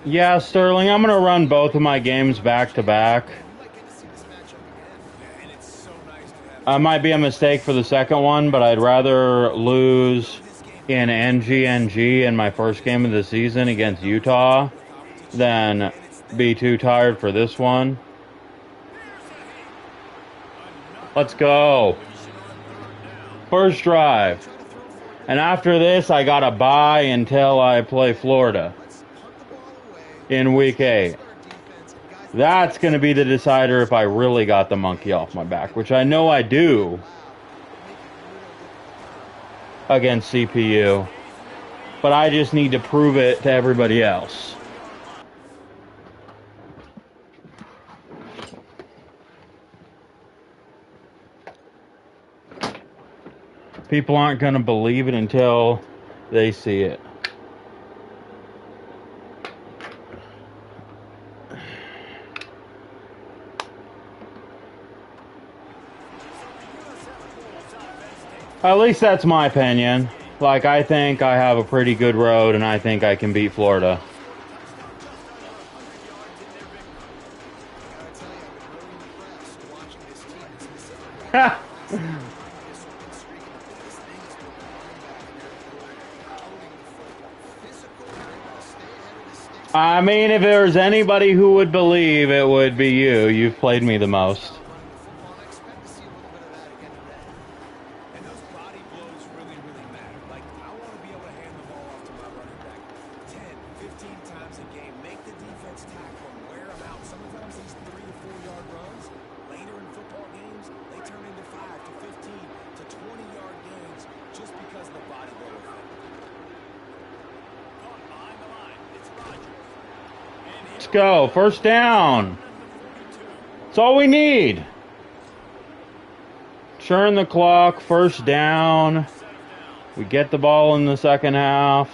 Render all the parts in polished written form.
Yeah, Sterling, I'm going to run both of my games back to back. Might be a mistake for the second one, but I'd rather lose in NGNG in my first game of the season against Utah than be too tired for this one. Let's go. First drive. And after this, I got to bye until I play Florida in week 8. That's going to be the decider if I really got the monkey off my back, which I know I do against CPU. But I just need to prove it to everybody else. People aren't going to believe it until they see it. At least that's my opinion. Like, I think I have a pretty good road, and I think I can beat Florida. I mean, if there's anybody who would believe, it would be you. You've played me the most. Let's go. First down. That's all we need. Churn the clock. First down. We get the ball in the second half.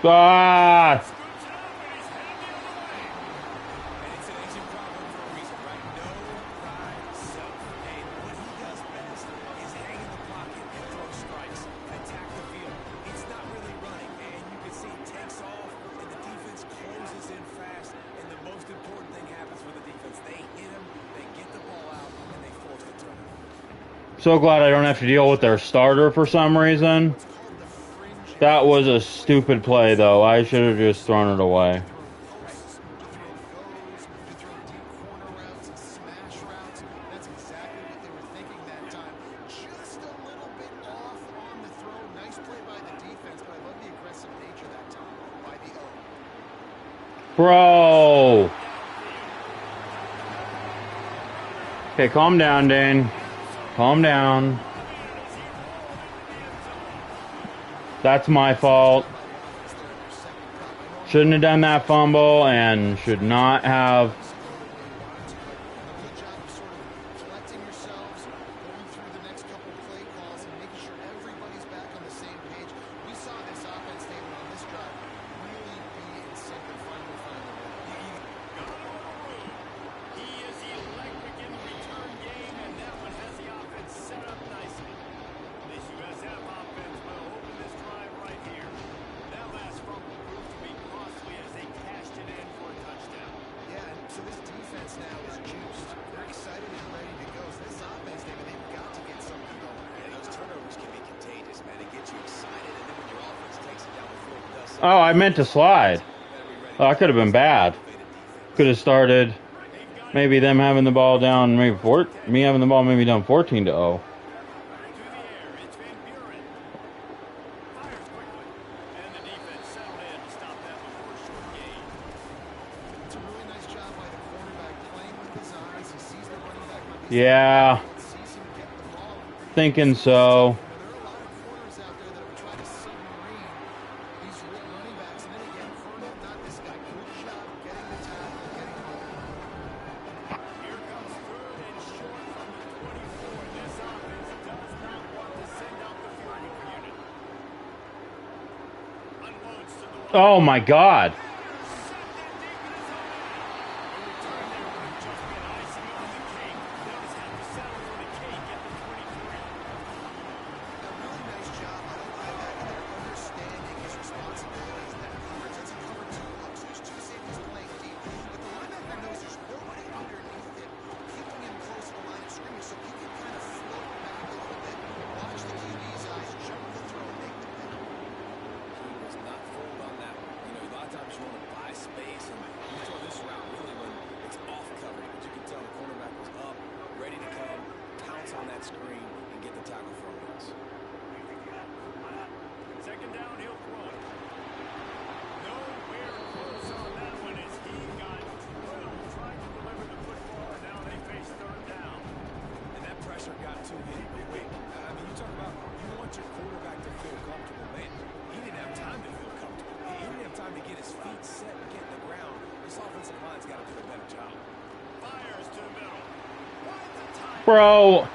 Ah! So glad I don't have to deal with their starter for some reason. That was a stupid play, though. I should have just thrown it away. Bro! Okay, calm down, Dane. Calm down. That's my fault. Shouldn't have done that fumble and should not have. Oh, I meant to slide. Oh, that could have been bad. Could have started maybe them having the ball down, maybe me having the ball maybe down 14-0. Yeah. Thinking so. Oh my God. that screen and get the tackle for a loss. Second down, he'll throw it. Nowhere close on that one as he got drilled trying to deliver the football, and now they face third down. And that pressure got to him quick. I mean, you talk about you want your quarterback to feel comfortable, man. He didn't have time to feel comfortable. He didn't have time to get his feet set and get in the ground. This offensive line's got to do a better job. Fires to the middle. Bro,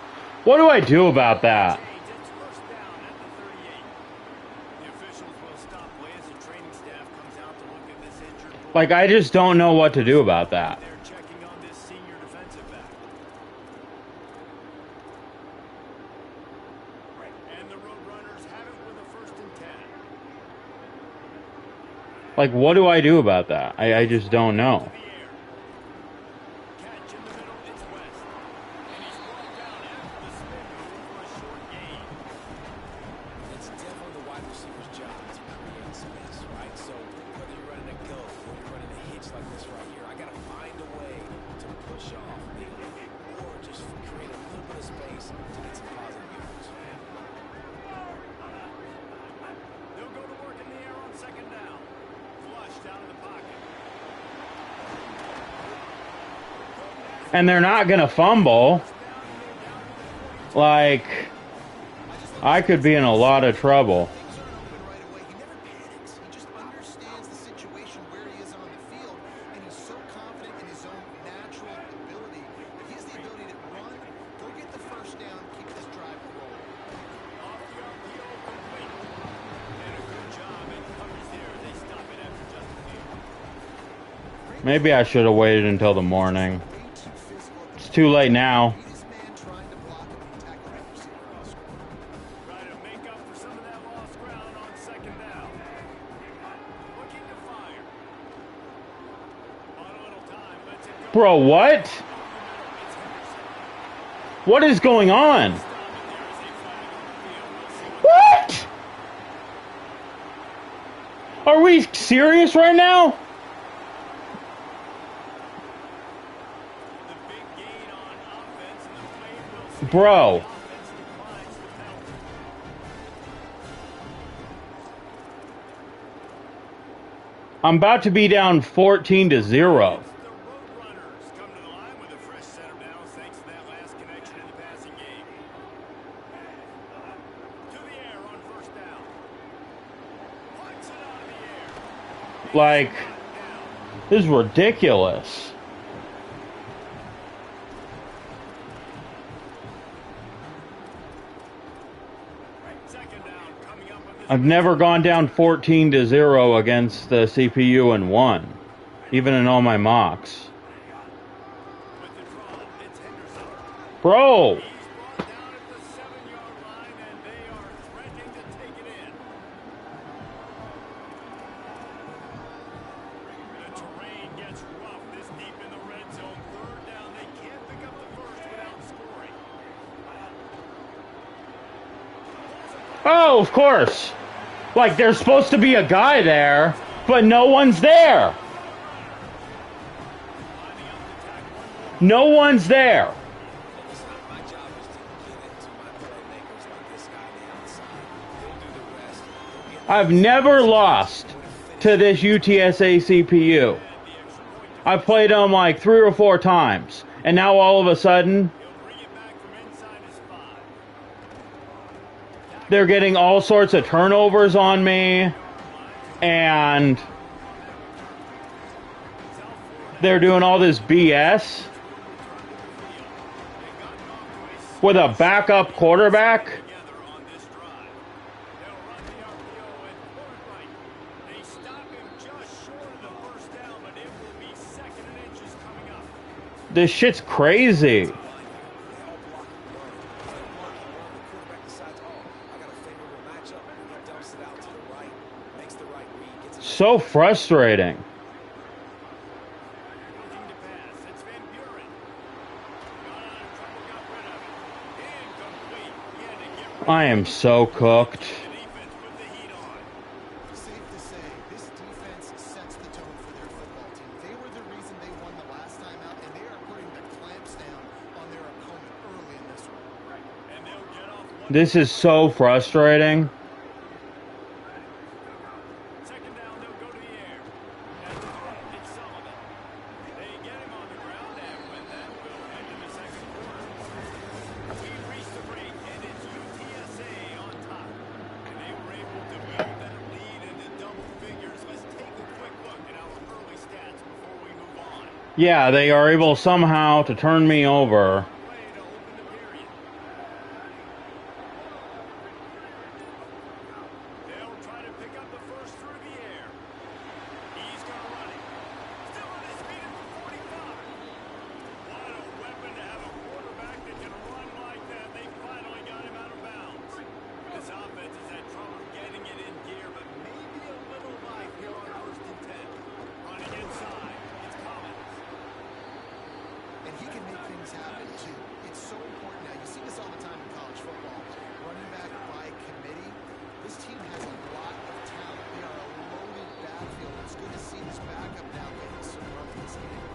what do I do about that? It's first down at the 38. The officials will stop play as the training staff comes out to look at this injured boy. Like, I just don't know what to do about that. They're checking on this senior defensive back. And the Roadrunners have it with a 1st and 10. Like, what do I do about that? I just don't know. Catch in the middle, it's West. And he's brought down after the spin move for a short gain. It's definitely the wide receiver's job to create space, right? So whether you're running a go or you're running a hitch like this right here, I got to find a way to push off or just create a little bit of space to get some positive yards. They'll go to work in the air on second down. Flushed out of the pocket. And they're not going to fumble. Like, I could be in a lot of trouble. Things aren't open right away. He never panics. He just understands the situation where he is on the field, and he's so confident in his own natural ability that he has the ability to run, go get the first down, keep this drive rolling. Off the RPO complete. And a good job in coverage there. They stop it after just a few. Maybe I should have waited until the morning. Way too physical. It's too late now. Be this man trying to block him and tackle that receiver elsewhere. Try to make up for some of that lost ground on second down. Looking to fire. On a little time, lets it go. Bro, what? It's Henderson. What is going on? Stop it. There is a flag on the field. We'll see what What? Are we serious right now? the big gain on offense and the play will see. Bro. Offense declines the penalty. I'm about to be down 14-0. The Roadrunners come to the line with a fresh set of downs thanks to that last connection in the passing game. To the air on first down. Punts it out of the air. Like, this is ridiculous. Second down coming up on this. I've never gone down 14-0 against the CPU and won, even in all my mocks. With the draw, it's Henderson. Bro, He's brought down at the 7-yard line, and they are threatening to take it in. The terrain gets rough this deep in the red zone. Third down, they can't pick up the first without scoring. oh, of course. Like, there's supposed to be a guy there, but no one's there. No one's there. Listen, my job is to get it to my playmakers like this guy on the outside. They'll do the rest. They'll get I've never lost to this UTSA CPU. I've played them like 3 or 4 times, and now all of a sudden, He'll bring it back from inside his 5. they're getting all sorts of turnovers on me, and they're doing all this BS with a backup quarterback. Together on this drive. They'll run the RPO and pull it right. They stop him just short of the first down, but it will be 2nd and inches coming up. This shit's crazy. They all block and run. Instead of blocking and run, the quarterback decides, oh, I got a favorable matchup. He dumps it out to the right, makes the right read, gets it. So frustrating. Looking to pass. It's Van Buren. Got out of trouble, got rid of it. Incomplete. He had to get rid of I am so cooked. the defense, put the heat on. Safe to say, this defense sets the tone for their football team. They were the reason they won the last time out, and they are putting the clamps down on their opponent early in this one. This is so frustrating. Second down, they'll go to the air. At the throw, it's Sullivan. They get him on the ground, and with that, we'll head to the second quarter. We've reached the break, and it's UTSA on top. And they were able to move that lead into double figures. Let's take a quick look at our early stats before we move on. Yeah, they are able somehow to turn me over. Way to open the period. They'll try to pick up the first through the air. He's going to run it. Still on his feet at the 45. What a weapon to have a quarterback that can run like that. They finally got him out of bounds. This offense has had trouble getting it in gear, but maybe a little life here on first and 10. Running inside. It's Collins. And he can make things happen, too. It's so important now. You see this all the time in college football. Running back by committee. This team has a lot of talent. They are a loaded backfield. It's good to see this backup now getting some run in this game.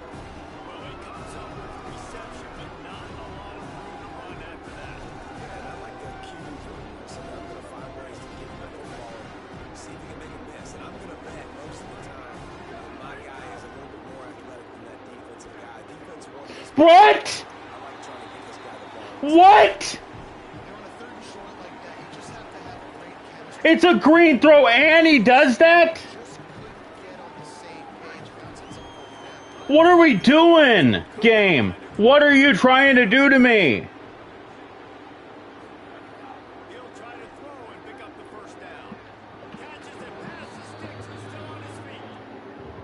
Well, he comes up with the reception, but not a lot of room to run after that. And I like that cue from so I'm going to find ways to get him the football, see if he can make a miss. And I'm going to bet most of the time my guy is a little bit more athletic than that defensive guy. Defense won this. What? I like trying to get this guy the ball. What? On a third and short like that, you just have to have a great chemistry. It's a green throw and he does that? Just couldn't get on the same page about since I'm What are we doing, game? What are you trying to do to me? He'll try to throw and pick up the first down. Catches it past the sticks and still on his feet.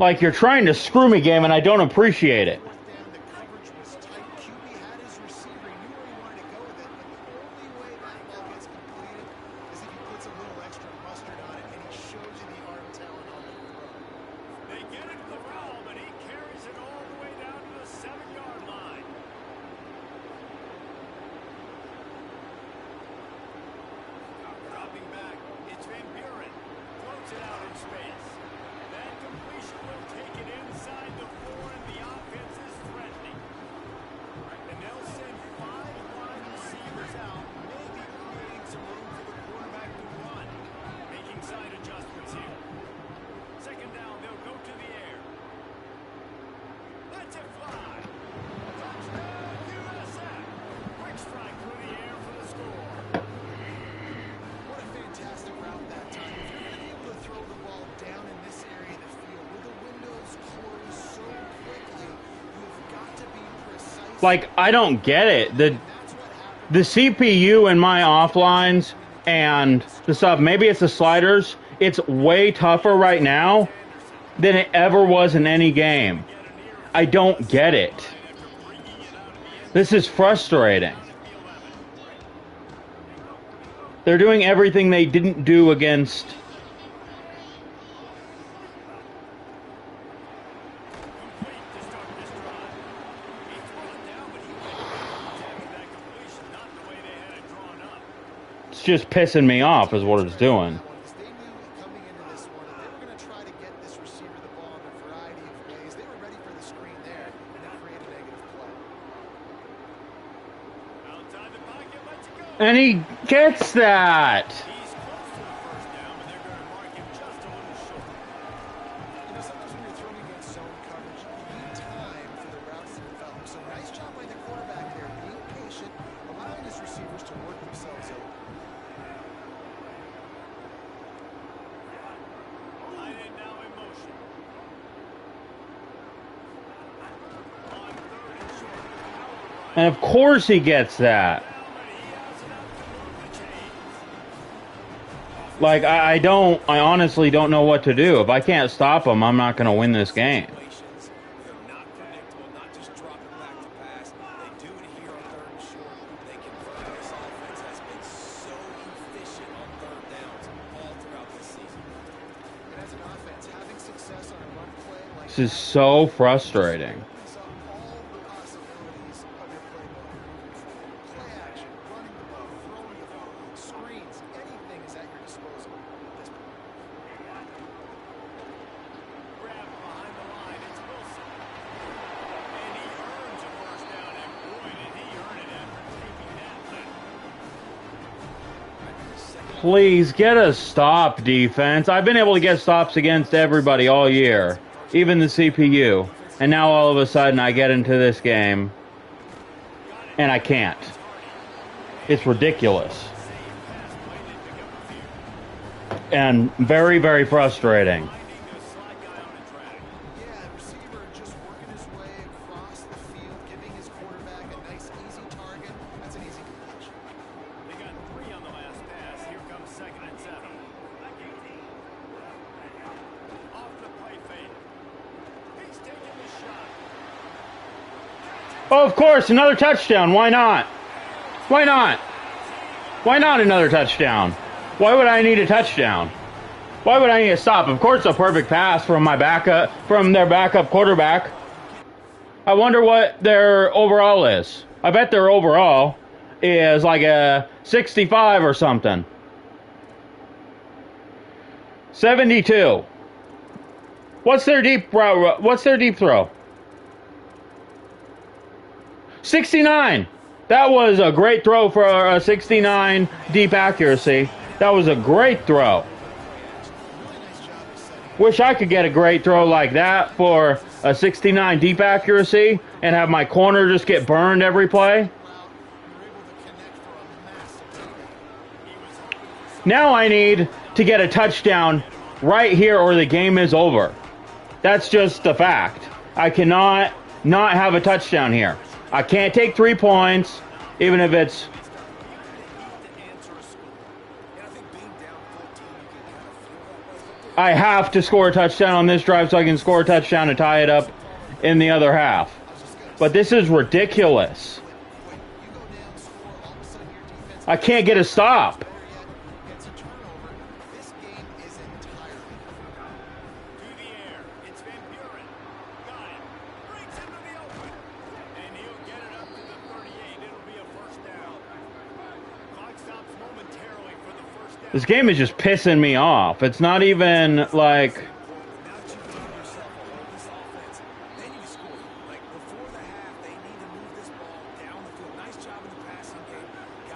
Like you're trying to screw me, game, and I don't appreciate it. down, the coverage was tight. QB had his receiver. He knew where he wanted to go with it, but the only way that ball gets completed is if he puts a little extra mustard on it and he shows you the arm talent on the throw. They get it to the realm, and he carries it all the way down to the 7-yard line. Dropping back, it's Van Buren. Floats it out in space. That completion will take it inside the 4, and the offense is threatening. And they'll send 5 wide receivers out, maybe creating some room for the quarterback to run. Making side adjustments here. Second down, they'll go to the air. Let's it fly. Touchdown, USF. Quick strike through the air for the score. What a fantastic route that time. If you're going to be able to throw the ball down in this area of the field where the windows close so quickly, you've got to be precise. Like, I don't get it. That's what happened. The CPU in my offlines and the stuff, maybe it's the sliders, it's way tougher right now than it ever was in any game. I don't get it. This is frustrating. They're doing everything they didn't do against... Complete to start this drive. He threw it down, but he tagged that completion, not the way they had it drawn up. It's just pissing me off is what it's doing. Because they knew coming into this one that they were going to try to get this receiver the ball in a variety of ways. They were ready for the screen there and then create a negative play. Outside the pocket, lets it go. And he gets that. He's close to the first down, but they're going to mark him just a little short. You know, sometimes when you're throwing against zone coverage, you need time for the routes to develop. So nice job by the quarterback there, being patient, allowing his receivers to work themselves open. Tight end now in motion. On third and short. And of course he gets that. Like, I honestly don't know what to do. If I can't stop him, I'm not going to win this game. Situations, they're not predictable, not just dropping back to pass. They do it here on third and short. They convert. This offense has been so efficient on third downs all throughout this season. And as an offense, having success on a run play like This is so frustrating. opens up all the possibilities of your playbook moving forward. Play action, running the ball, throwing the ball, screens, anything is at your disposal at this point. Grab behind the line, it's Wilson. And he earns a first down, and boy, did he earn it after taking that lead. Please get a stop, defense. I've been able to get stops against everybody all year, even the CPU. And now all of a sudden I get into this game and I can't. It's ridiculous. And very, very frustrating. Yeah, receiver just working his way across the field, giving his quarterback a nice, easy target. That's an easy completion. They got 3 on the last pass. Here comes 2nd and 7. Off the play fake. He's taking the shot. Oh, of course, another touchdown. Why not? Why not? Why not another touchdown? Why would I need a touchdown? Why would I need a stop? Of course, a perfect pass from my backup, from their backup quarterback. I wonder what their overall is. I bet their overall is like a 65 or something. 72. What's their deep route? What's their deep throw? 69. That was a great throw for a 69 deep accuracy. That was a great throw. Wish I could get a great throw like that for a 69 deep accuracy and have my corner just get burned every play. Now I need to get a touchdown right here or the game is over. That's just the fact. I cannot not have a touchdown here. I can't take 3 points, even if it's... I have to score a touchdown on this drive so I can score a touchdown to tie it up in the other half. But this is ridiculous. I can't get a stop. This game is just pissing me off. It's not even like...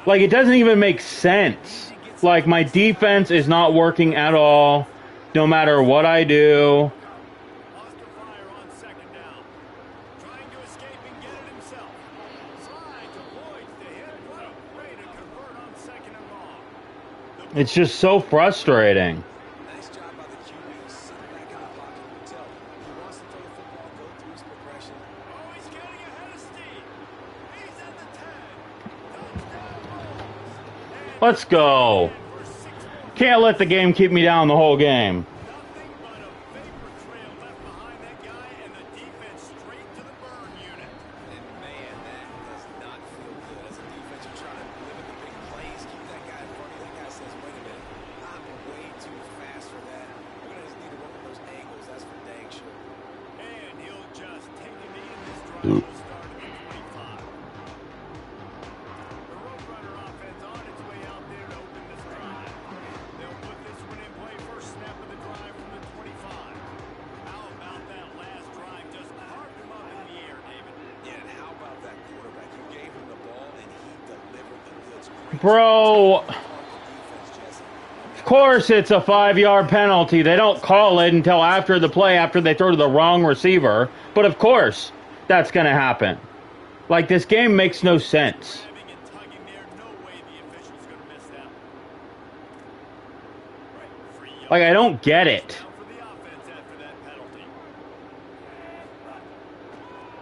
Like, it doesn't even make sense. Like, my defense is not working at all, no matter what I do. It's just so frustrating. Nice job by the QB. Sit back in the pocket. You can tell he wants to throw the football, go through his progression. Oh, he's getting ahead of steam. He's at the 10. Touchdown balls. Let's go. Can't let the game keep me down the whole game. Nothing but a vapor trail left behind that guy and the defense straight to the burn unit. And man, that does not feel good. As a defense, you're trying to limit the big plays, keep that guy in front of you. That guy says, wait a minute, I'm way too fast for that. We're going to just need to work on those angles. That's for dang sure. And he'll just take a knee in this drive. Will start at the 25. The Roadrunner offense on its way out there to open this drive. They'll put this one in play first snap of the drive from the 25. How about that last drive? Just parked him up in the air, David. Yeah, and how about that quarterback? You gave him the ball, and he delivered the goods. Great Bro, job on the defense, Jesse. of course it's a 5-yard penalty. They don't call it until after the play, after they throw to the wrong receiver. But of course, that's going to happen. Like, this game makes no sense. Grabbing and tugging there. No way the official's going to miss that. Right, free yard. Like, I don't get it. Down for the offense after that penalty.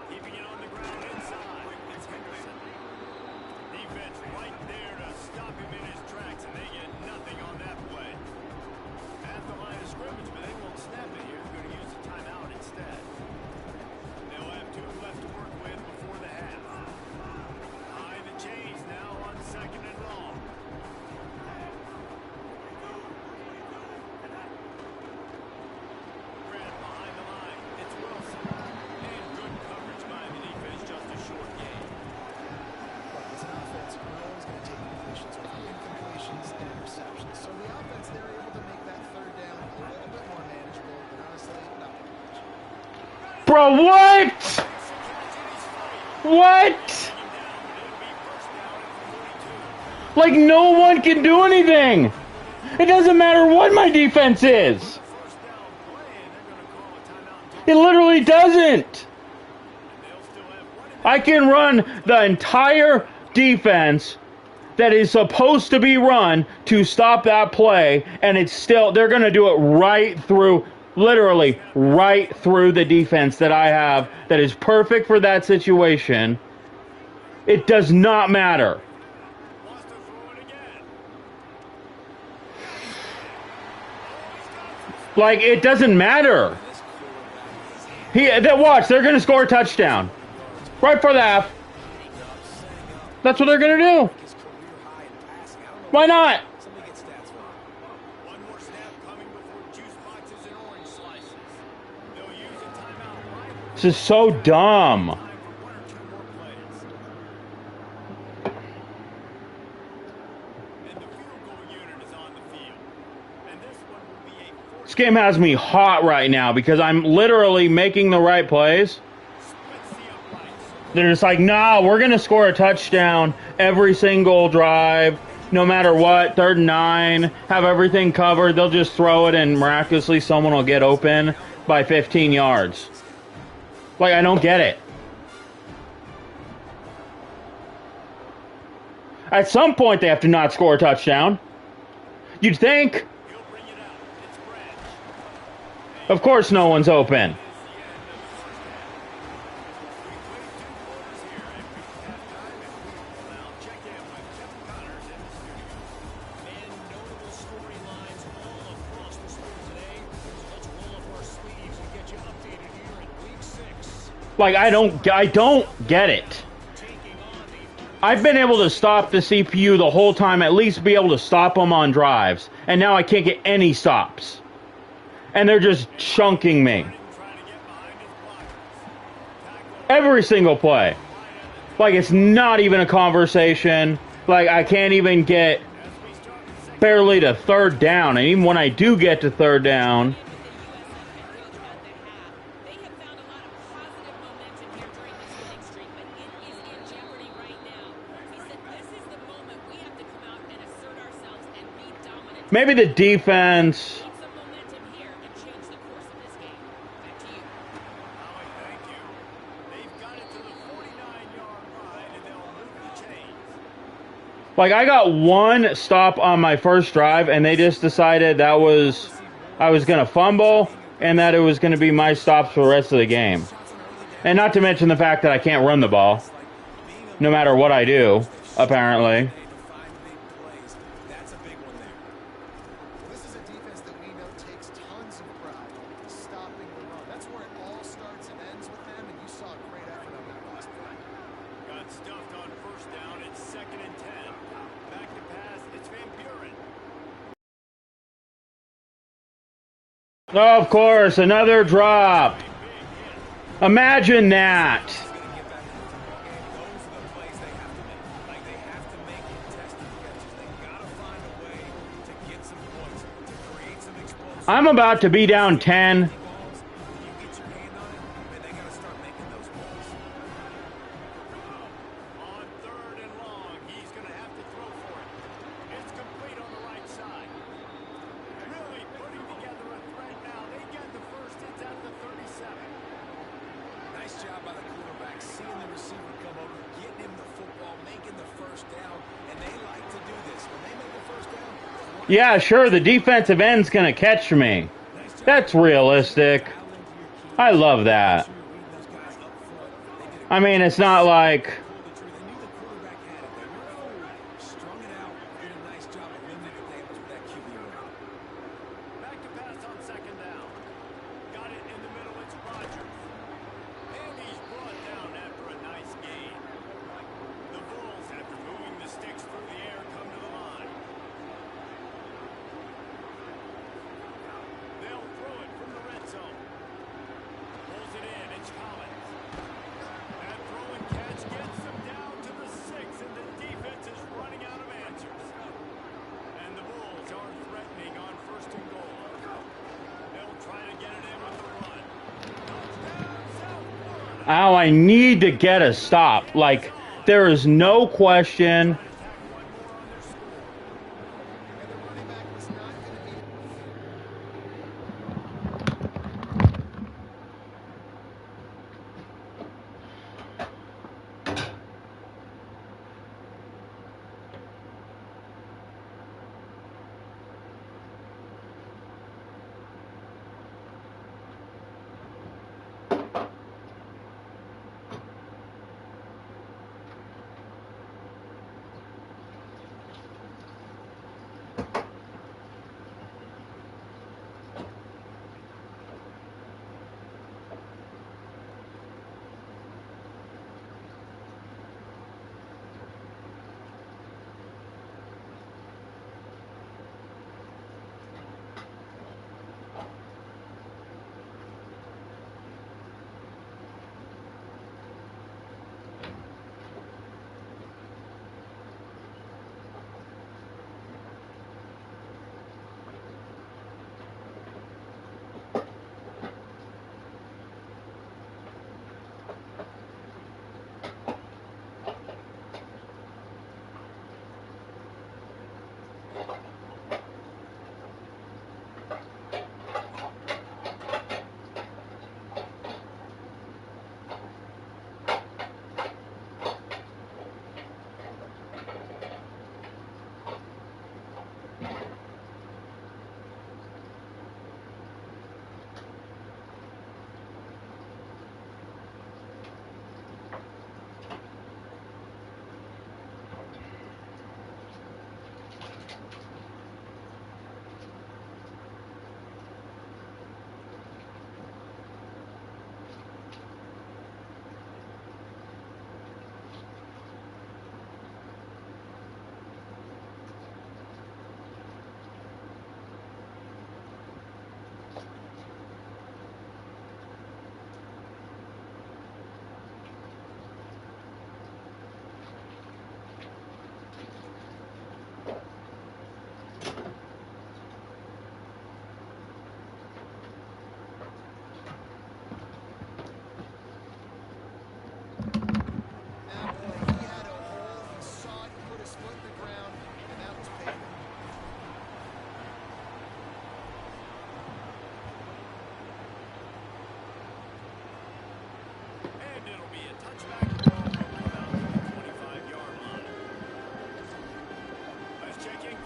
Keeping it on the ground inside. It's Henderson. Defense right there to stop him in his tracks, and they get nothing on that play. At the line of scrimmage, but they won't snap it here. They're going to use a timeout instead. They'll have 2 left to work with before the half. High the chains now on 2nd and long. Grant behind the line. It's Wilson. And good coverage by the defense. Just a short gain. It's an offense. We're always going to take completions with incompletions and interceptions. So the offense, they're able to make that 3rd down a little bit more manageable, but honestly, not that much. Bro, what? What? Like, no one can do anything. It doesn't matter what my defense is. It literally doesn't. I can run the entire defense that is supposed to be run to stop that play, and it's still, they're going to do it right through, literally right through the defense that I have that is perfect for that situation. It does not matter. Like, it doesn't matter. Watch, they're going to score a touchdown. Right for the half. That's what they're going to do. Why not? One more snap coming before juice boxes and orange slices. They'll use a timeout right This is so dumb. time for one or two more plays. And the field goal unit is on the field. And this one will be a This game has me hot right now because I'm literally making the right plays. They're just like, nah, we're going to score a touchdown every single drive, no matter what, 3rd and 9, have everything covered. They'll just throw it and miraculously someone will get open by 15 yards. Like, I don't get it. At some point, they have to not score a touchdown. You'd think. Of course no one's open. Like, I don't get it. I've been able to stop the CPU the whole time, at least be able to stop them on drives. And now I can't get any stops. And they're just chunking me. Every single play. Like, it's not even a conversation. Like, I can't even get barely to 3rd down. And even when I do get to 3rd down, maybe the defense. Like, I got one stop on my first drive, and they just decided I was going to fumble, and that it was going to be my stops for the rest of the game. And not to mention the fact that I can't run the ball, no matter what I do, apparently. This is a defense that we know takes tons of pride in stopping the run. That's where it all starts and ends with them, and you saw a great effort on that last play. Got stuffed on 1st down. It's 2nd and 10. Back to pass. It's Van Buren. Oh, of course, another drop. Imagine that. I'm about to be down 10. On 3rd and long, he's going to have to throw for it. It's complete on the right side. Really putting together a threat now. They get the first. It's at the 37. Nice job by the quarterback, seeing the receiver come over, getting him the football, making the 1st down, and they like to do this. When they make the 1st down, Yeah, sure, the defensive end's going to catch me. That's realistic. I love that. I mean, it's not like... Back to pass on 2nd down. Got it in the middle. It's Rodgers. And he's brought down after a nice gain. The Bulls, after moving the sticks through the air, come to the line. They'll throw it from the red zone. Pulls it in. It's Collins. That throw and catch gets them down to the 6, and the defense is running out of answers. And the Bulls are threatening on 1st and goal. They'll try to get it in with the run. Touchdown, South Florida. Oh, I need to get a stop. Like, there is no question. And the running back was not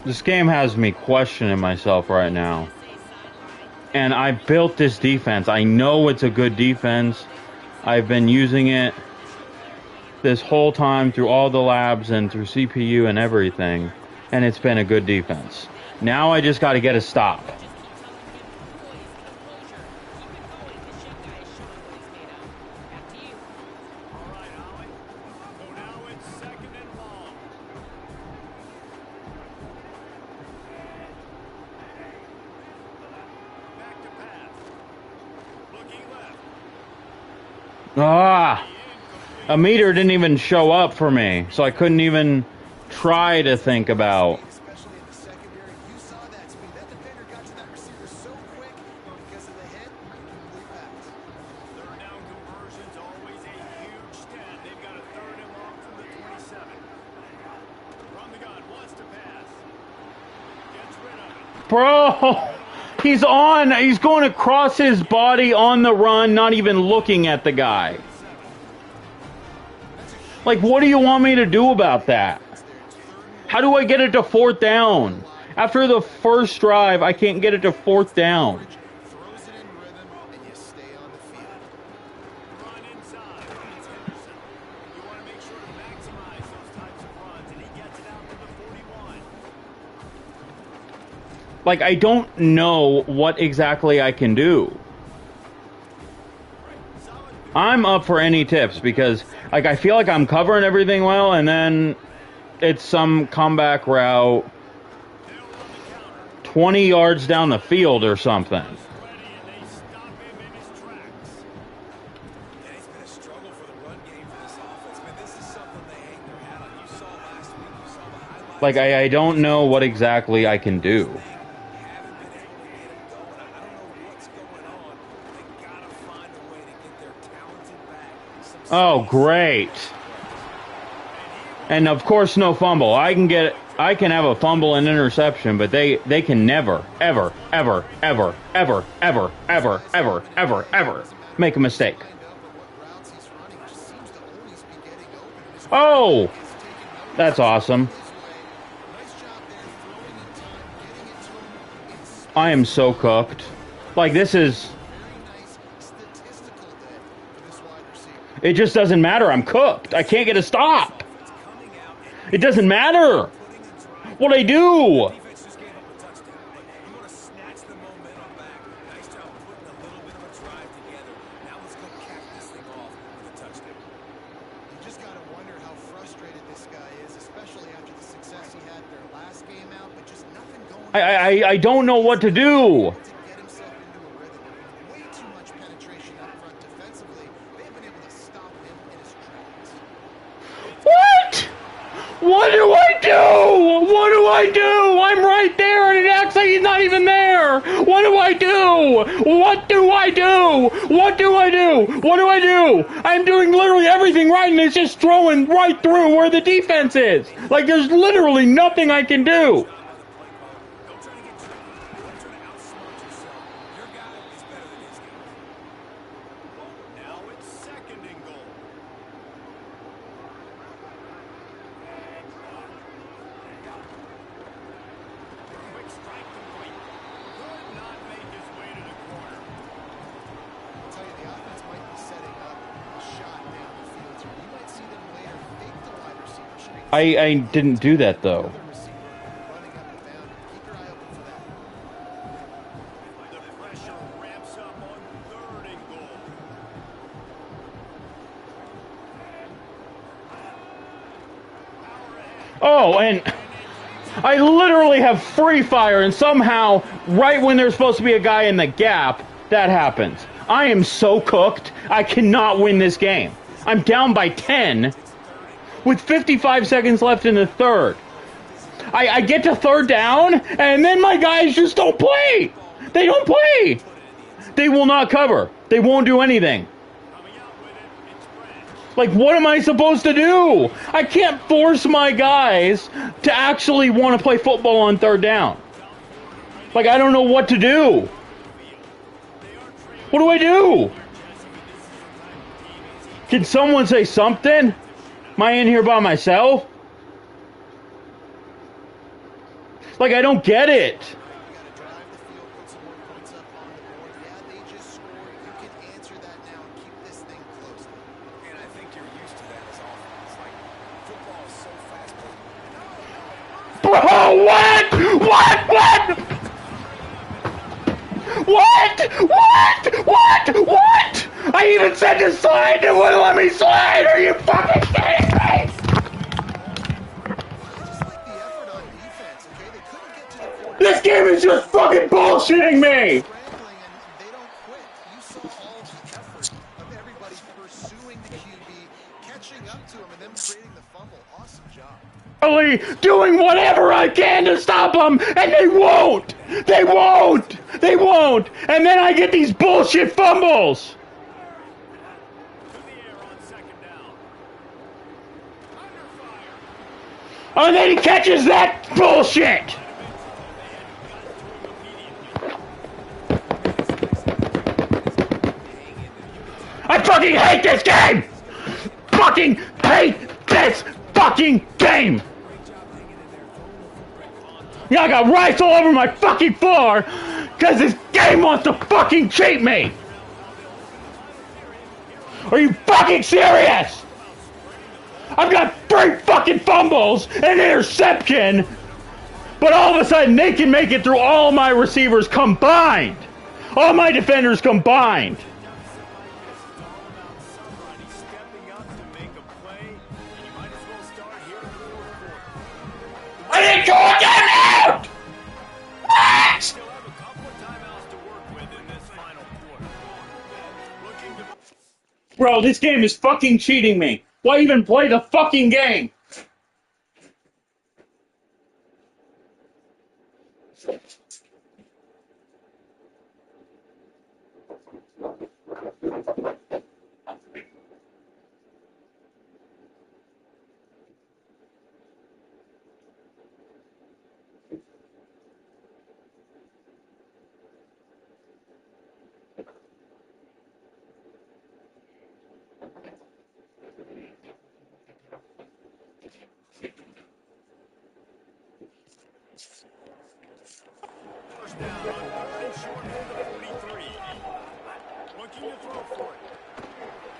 This game has me questioning myself right now. And I built this defense. I know it's a good defense. I've been using it this whole time through all the labs and through CPU and everything. And it's been a good defense. Now I just got to get a stop. A meter didn't even show up for me, so I couldn't even try to think about. Especially in the secondary, you saw that speed. That defender got to that receiver so quick, but because of the hit, complete pass. Third down conversion's always a huge stat. They've got a third and long from the 27. From the gun, wants to pass. Gets rid of it. Bro, he's going across his body on the run, not even looking at the guy. Like, what do you want me to do about that? How do I get it to fourth down? After the first drive, I can't get it to fourth down. Throws it in rhythm, and you stay on the field. Run inside. It's Henderson. You want to make sure to maximize those types of runs, and he gets it out to the 41. Like, I don't know what exactly I can do. I'm up for any tips because, like, I feel like I'm covering everything well, and then it's some comeback route 20 yards down the field or something. Ready, and they stop him in his tracks. Yeah, it's been a struggle for the run game for this offense. Man, this is something they hang their hat on. You saw last week, you saw the highlights. Like, I don't know what exactly I can do. Haven't been able to get it going. I don't know what's going on. They gotta find a way to get their talented back. Oh, great. And of course, no fumble. I can have a fumble and interception, but they can never, ever, ever, ever, ever, ever, ever, ever, ever, ever make a mistake. Oh, that's awesome. I am so cooked. Like, this is... It just doesn't matter. I'm cooked. I can't get a stop. It doesn't matter what I do. Defense just gave up a touchdown, but you want to snatch the momentum back. Nice job putting a little bit of a drive together. Now let's go cap this thing off with a touchdown. You just got to wonder how frustrated this guy is, especially after the success he had their last game out, but just nothing going I don't know what to do. to get himself into a rhythm. Way too much penetration up front defensively. They've been able to stop him in his tracks. What? What do I do? What do I do? I'm right there and it acts like he's not even there. What do I do? What do I do? What do I do? What do I do? I'm doing literally everything right and it's just throwing right through where the defense is. Like, there's literally nothing I can do. I didn't do that, though. Another receiver running up and down. Keep your eye open for that. The pressure ramps up on 3rd and goal. Oh, and I literally have free fire, and somehow, right when there's supposed to be a guy in the gap, that happens. I am so cooked, I cannot win this game. I'm down by 10 with 55 seconds left in the third. I get to 3rd down, and then my guys just don't play. They don't play. They will not cover. They won't do anything. Like, what am I supposed to do? I can't force my guys to actually want to play football on 3rd down. Like, I don't know what to do. What do I do? Can someone say something? Am I in here by myself? Like, I don't get it. You got to drive the field, put some more points up on the board. Yeah, they just scored. You can answer that now and keep this thing close. And I think you're used to that as offense. Like, football is so fast-paced. Bro, what? What? I even said to slide, it wouldn't let me slide. Are you fucking kidding me? Just like the effort on defense, okay? They couldn't get to the quarterback. This game is just fucking bullshitting me. Scrambling, and they don't quit. You saw all the effort of everybody pursuing the QB, catching up to him, and then creating the fumble. Awesome job. Doing whatever I can to stop them, and they won't. They won't. And then I get these bullshit fumbles. To the air on 2nd down. Under fire. And then he catches that bullshit. I fucking hate this game. Fucking hate this fucking game. Yeah, I got rice all over my fucking floor because this game wants to fucking cheat me. Are you fucking serious? I've got 3 fucking fumbles and an interception, but all of a sudden they can make it through all my receivers combined. All my defenders combined. Somebody stepping up to make a play, and you might as well start here in the 4th quarter. I didn't call a timeout! What? Still have a couple of timeouts to work with in this final quarter. Looking to Bro, this game is fucking cheating me. Why even play the fucking game? first down on 3rd and short from the 43. Looking to throw for it.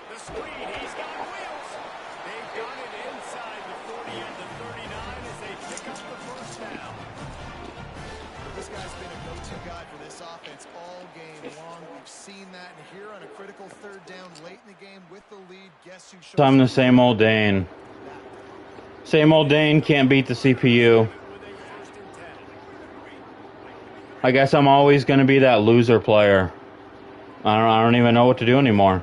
The screen, he's got wheels. They've got it inside the 40 and the 39 as they pick up the first down. This guy's been a go-to guy for this offense all game long. We've seen that, and here on a critical 3rd down late in the game with the lead, guess who shows I'm the same old Dane. Same old Dane can't beat the CPU. With a 1st and 10. I guess I'm always going to be that loser player. I don't even know what to do anymore.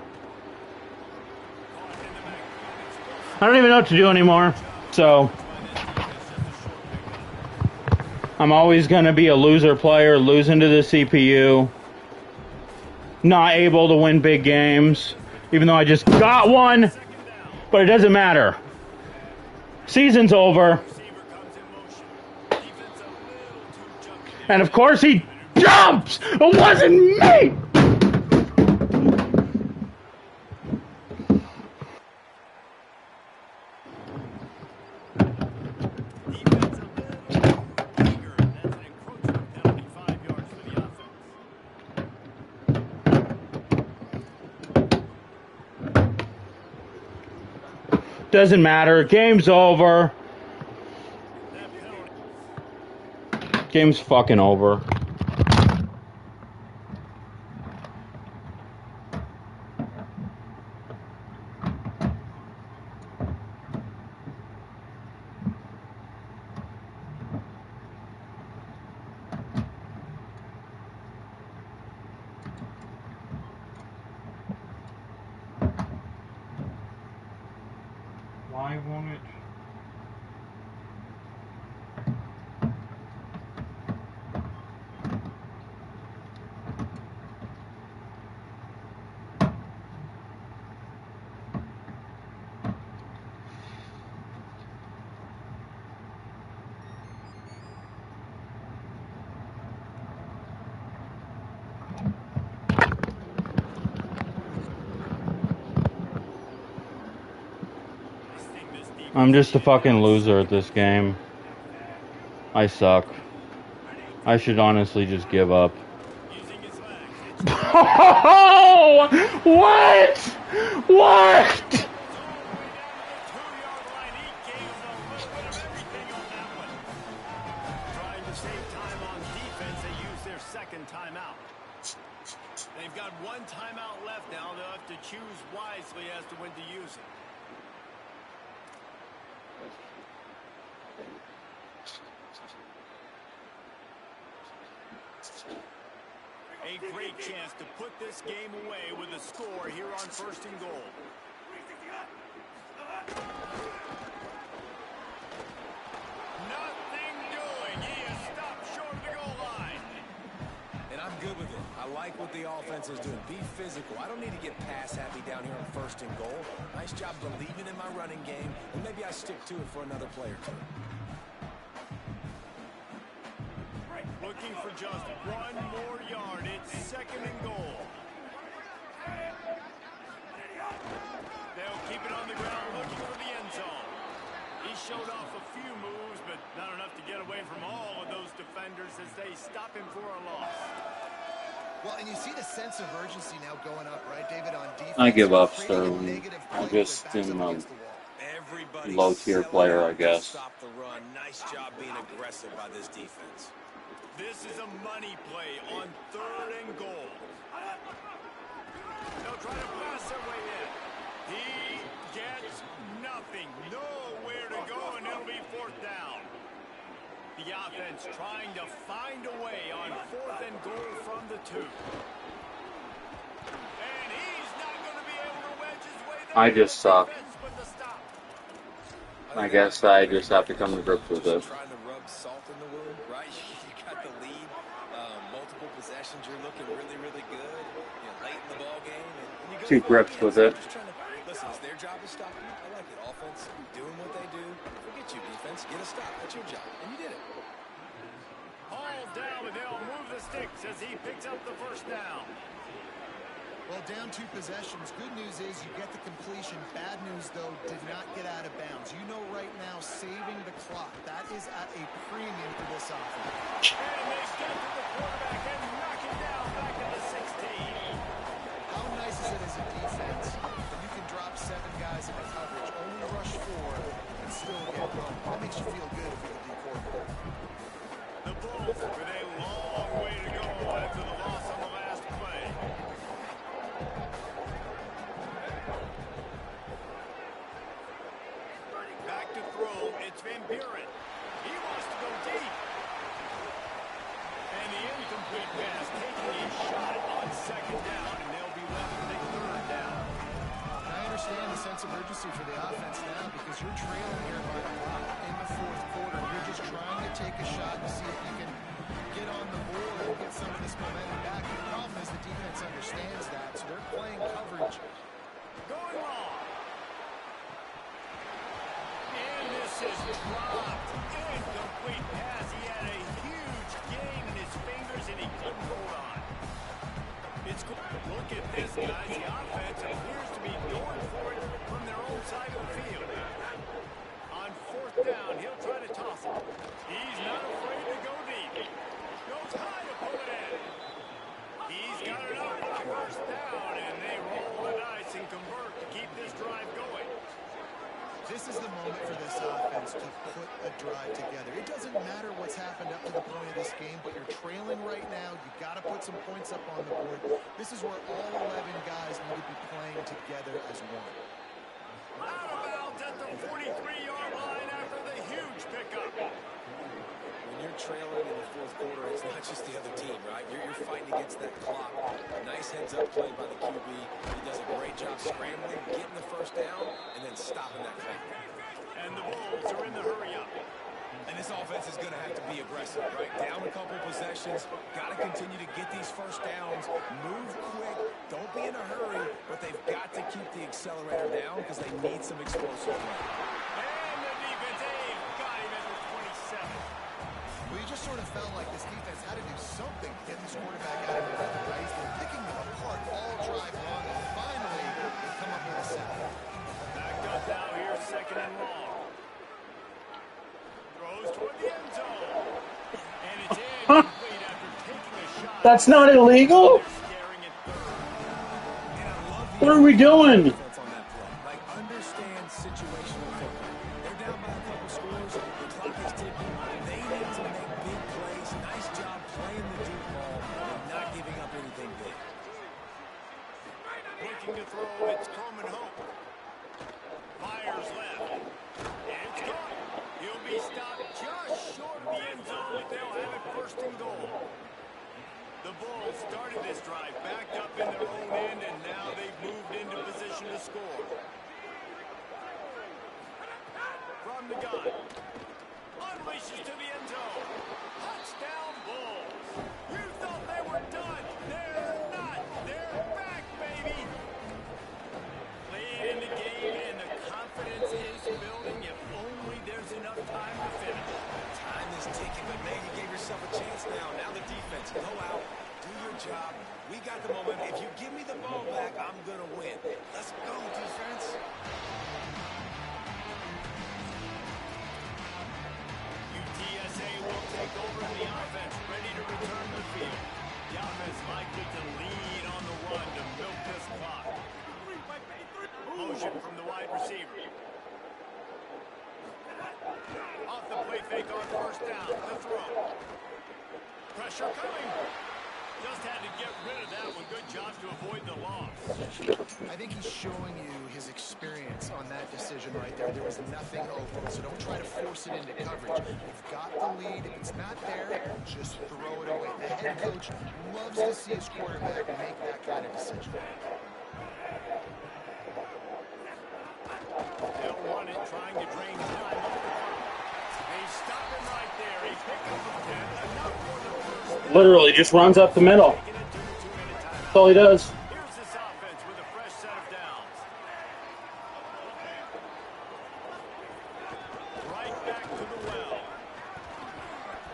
I don't even know what to do anymore. So I'm always going to be a loser player, losing to the CPU. Not able to win big games, even though I just got one. But it doesn't matter. Season's over. And of course he jumps! It wasn't me! Doesn't matter. Game's over. Game's fucking over. Why won't it? I'm just a fucking loser at this game. I suck. I should honestly just give up. Oh! What? What? Trying to save time on defense, they use their second timeout. They've got one timeout left now. They'll have to choose wisely as to when to use it. A great chance to put this game away with a score here on 1st and goal. Nothing doing. He is stopped short of the goal line. And I'm good with it. I like what the offense is doing. Be physical. I don't need to get pass happy down here on 1st and goal. Nice job believing in my running game, and maybe I stick to it for another play or two. Looking for just one more yard. It's 2nd and goal. They'll keep it on the ground looking for the end zone. He showed off a few moves, but not enough to get away from all of those defenders as they stop him for a loss. Well, and you see the sense of urgency now going up, right, David, on defense. I give up, Creating a Sterling. negative I play just that backs am up against the wall. Everybody's low-tier selling player, out I to guess. Stop the run. Nice job being aggressive by this defense. This is a money play on 3rd and goal. They'll try to pass their way in. He gets nothing. Nowhere to go, and it'll be 4th down. The offense trying to find a way on 4th and goal from the 2. And he's not going to be able to wedge his way there. I just suck. Defense with the stop. I guess I just have to come to grips with it. Trying to rub salt in the wound, right? You got the lead, multiple possessions. You're looking really, really good. You know, late in the ball game, and you go To grips with it. Just trying to, listen, it's their job to stop you. I like it. Offense doing what they do. Forget you, defense. Get a stop. That's your job, and you did it. Hauled down, and they'll move the sticks as he picks up the 1st down. Well, down 2 possessions. Good news is you get the completion. Bad news, though, did not get out of bounds. You know right now, saving the clock, that is at a premium for this offense. And they get to the quarterback and knock him down back at the 16. How nice is it as a defense that you can drop 7 guys into coverage, only rush 4, and still get home? That makes you feel good if you're the D coordinator. The Bulls with a long way to go after the loss on the last play. Back to throw, it's Van Buren. He wants to go deep. And the incomplete pass taking a shot on 2nd down, and they'll be left with a 3rd down. I understand the sense of urgency for the offense now because you're trailing here by a lot in the 4th quarter. You're just trying to take a shot to see if you can get on the board and get some of this momentum back. The problem is the defense understands that, so they're playing coverage. Going long. And this is dropped. Incomplete pass. He had a huge gain in his fingers, and he couldn't hold on. It's good. Look at this, guys. The offense appears to be going for it from their own side of the field. On together. It doesn't matter what's happened up to the point of this game, but you're trailing right now. You've got to put some points up on the board. This is where all 11 guys need to be playing together as one. Out of bounds at the 43-yard line after the huge pickup. When you're trailing in the fourth quarter, it's not just the other team, right? You're fighting against that clock. A nice heads-up play by the QB. He does a great job scrambling, getting the first down, and then stopping that clock. And the Bulls are in the hurry-up. And this offense is going to have to be aggressive, right? Down a couple possessions, got to continue to get these first downs, move quick, don't be in a hurry, but they've got to keep the accelerator down because they need some explosive play. And the defense got him at the 27. Well, you just sort of felt like this defense had to do something to get this quarterback out of the rhythm, right? He's been picking them apart all drive long, and finally they come up with a sack. Backed up now here, second and long. Throws toward the end zone. And it's incomplete after taking a shot. That's not illegal? They're scaring it third. And I love the What are we doing? defense on that play. Like, understand situational football. They're down by a couple scores. The clock is ticking. They need to make big plays. Nice job playing the deep ball and not giving up anything big. Looking to throw, it's Coleman Hope. Fires left. And it's caught. He'll be stopped just short of the end zone, but they'll have it first and goal. The Bulls started this drive backed up in their own end, and now they've moved into position to score. From the gun. Unleashes to the end zone. Touchdown Bulls. You thought they were done. They're not. They're back, baby. Lead in the game, and the confidence is building. If only there's enough time to finish. Time is ticking, but man, you gave yourself a chance now. Now the defense, go out, do your job. We got the momentum. If you give me the ball back, I'm going to win. Let's go, defense. UTSA will take over in the offense, ready to return to the field. The offense likely to lead on the run to milk this clock. Motion from the wide receiver. Off the play fake on first down. The throw. Pressure coming. Just had to get rid of that one. Good job to avoid the loss. I think he's showing you his experience on that decision right there. There was nothing open, so don't try to force it into coverage. You've got the lead. If it's not there, just throw it away. The head coach loves to see his quarterback make that kind of decision. They'll run it, trying to drain time off the clock. They stop him right there. He picked up a 10. Enough for the first. Literally just runs up the middle. Taking it to the 2-minute timeout. That's all he does. Here's this offense with a fresh set of downs. Right back to the well.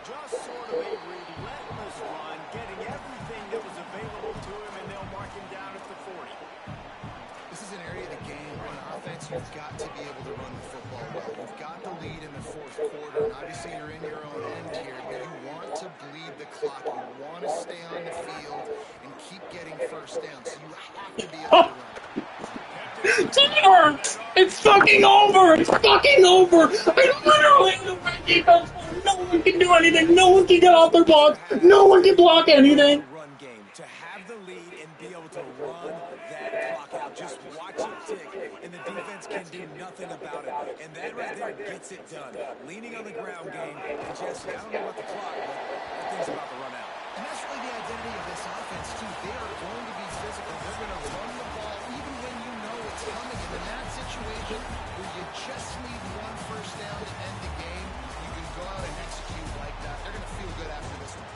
Just sort of a relentless run, getting everything that was available to him, and they'll mark him down at the 40. This is an area of the game on offense you've got to be able to run the football well. You've got the lead in the fourth quarter, and obviously you're in your own end here. You want to bleed the clock. You want to stay on the field and keep getting first down. So you have to be able to run. It's over! It's fucking over! It's fucking over! I literally have no defense. No one can do anything. No one can get off their block. No one can block anything. Run game. To have the lead and be able to run that clock out. Just watch it tick, and the defense can do nothing about it. And that right there gets it done. Leaning on the ground game. And Jesse, I don't know about the clock, but that thing's about to run out. And that's really the identity of this offense, too. They are going to be physical. They're going to run the ball even when you know it's coming. And in that situation where you just need one first down to end the game, you can go out and execute like that. They're going to feel good after this one.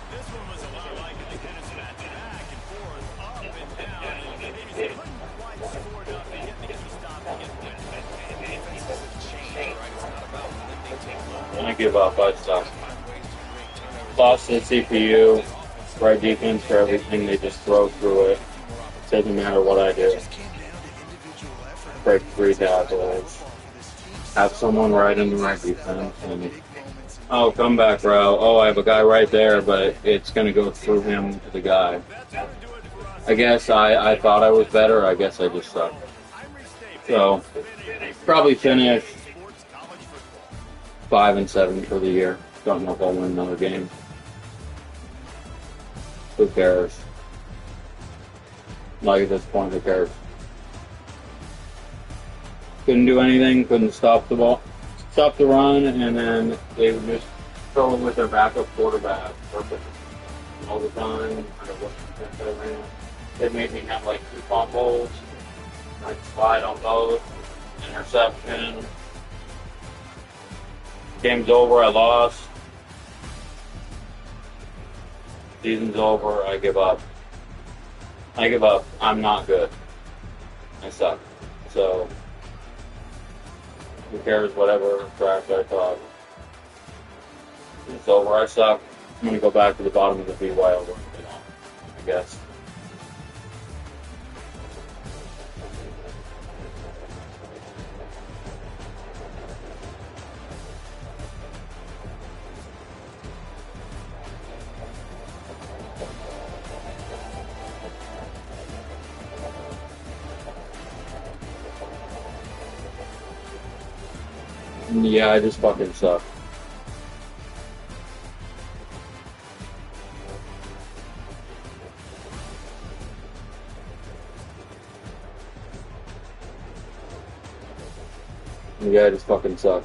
This one was a lot like it. Henderson at the back and forth, up and down. And he couldn't quite score enough to get the key stop to get win. And defenses have changed, right? It's not about limiting to I give up. I stop. Lost the CPU. Right defense for everything. They just throw through it. Doesn't matter what I do. Break 3 tackles. Have someone right in the right defense. And, oh, comeback route. Oh, I have a guy right there, but it's going to go through him to the guy. I guess I thought I was better. I guess I just sucked. So, probably finish 5-7 for the year. Don't know if I'll win another game. Who cares? Like at this point, who cares? Couldn't do anything, couldn't stop the ball, stop the run, and then they would just throw it with their backup quarterback perfect all the time, no matter what defense I ran. They made me have like 2 fumbles, I'd slide on both, interception. Game's over, I lost. Season's over, I give up. I give up. I'm not good. I suck. So, who cares whatever trash I thought. It's over, I suck. I'm going to go back to the bottom of the BYL, I guess. Yeah, I just fucking suck. Yeah, I just fucking suck.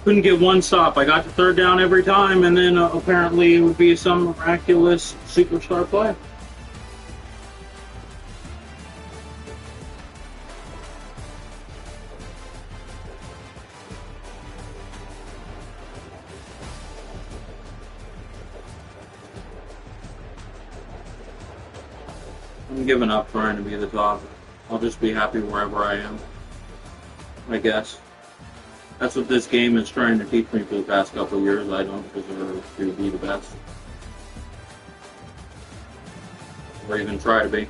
Couldn't get one stop. I got to third down every time, and then apparently it would be some miraculous superstar play. I'm giving up trying to be the top. I'll just be happy wherever I am, I guess. That's what this game is trying to teach me for the past couple of years. I don't deserve to be the best. Or even try to be.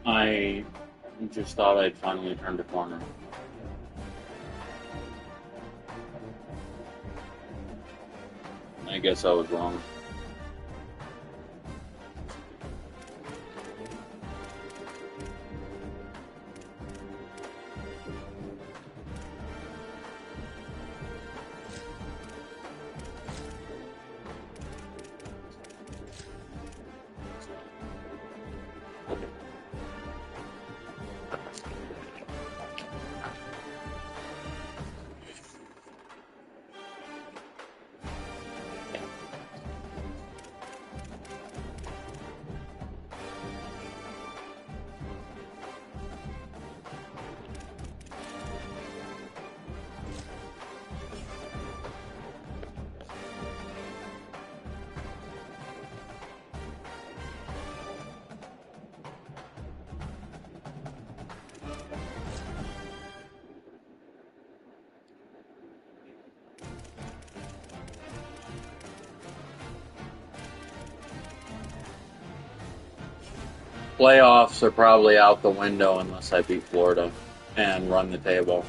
I just thought I'd finally turned a corner. I guess I was wrong. Playoffs are probably out the window unless I beat Florida and run the table.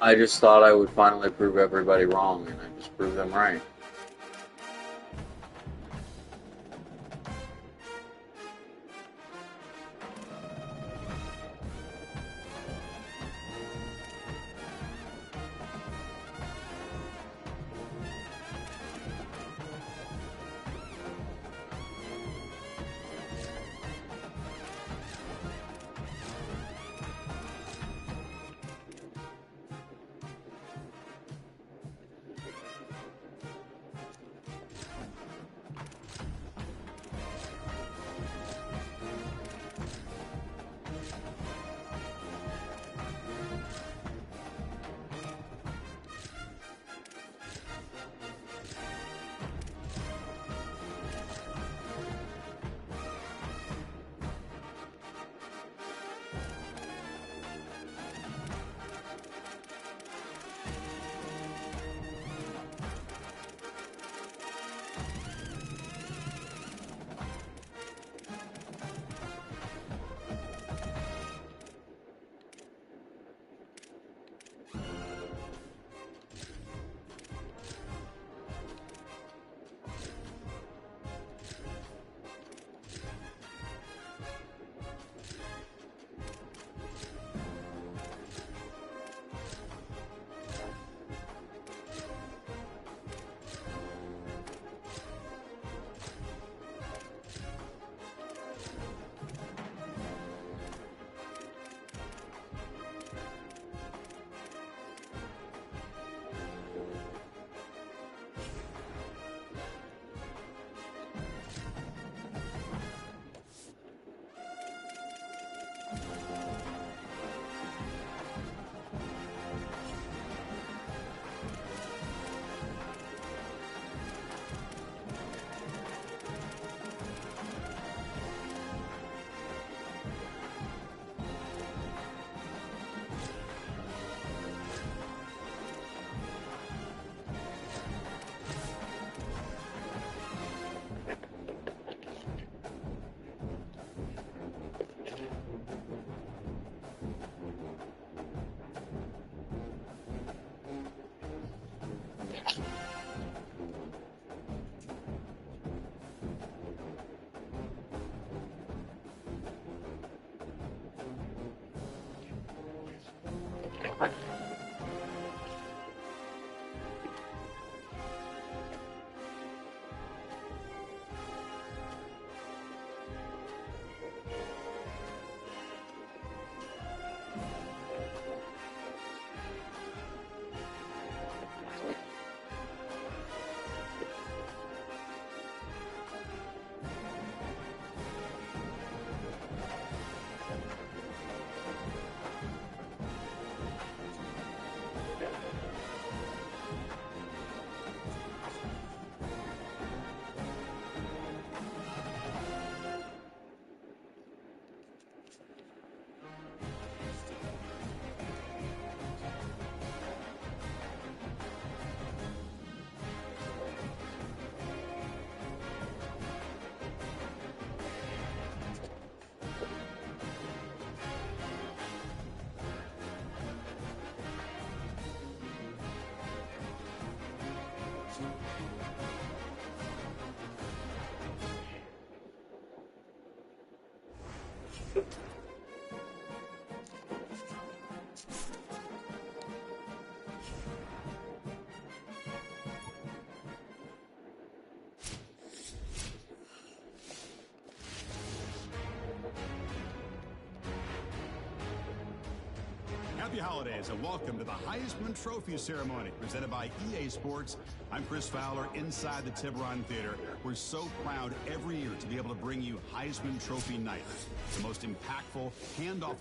I just thought I would finally prove everybody wrong, and I just proved them right. Happy holidays and welcome to the Heisman Trophy ceremony presented by EA Sports. I'm Chris Fowler inside the Tiburon Theater. We're so proud every year to be able to bring you Heisman Trophy night, the most impactful handoff.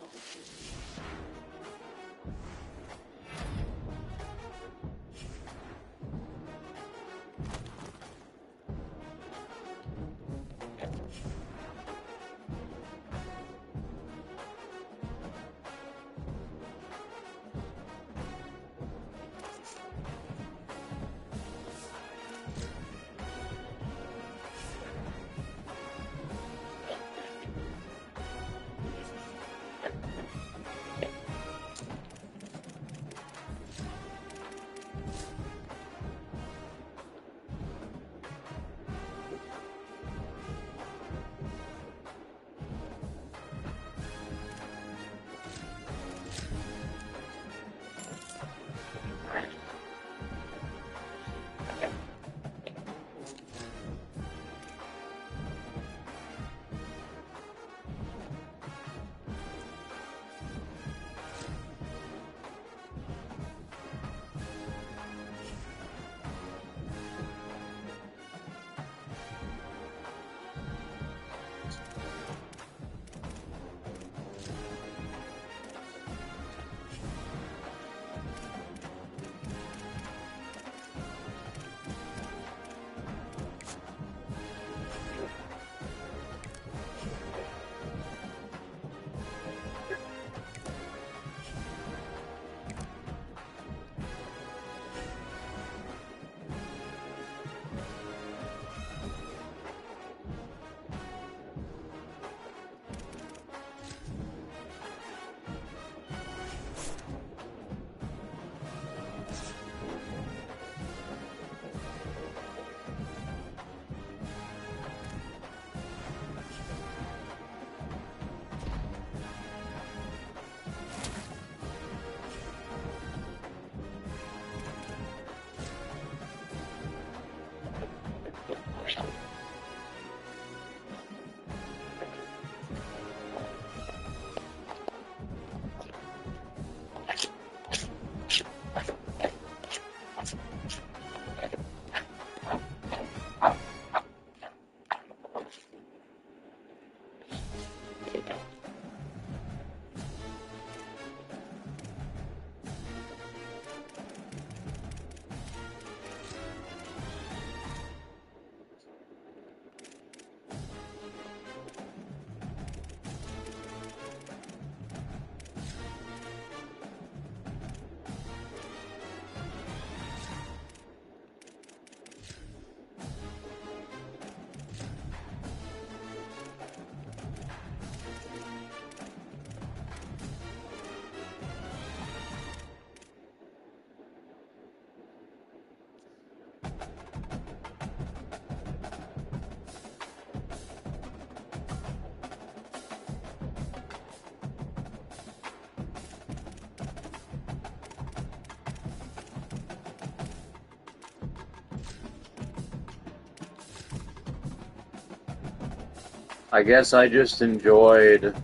I guess I just enjoyed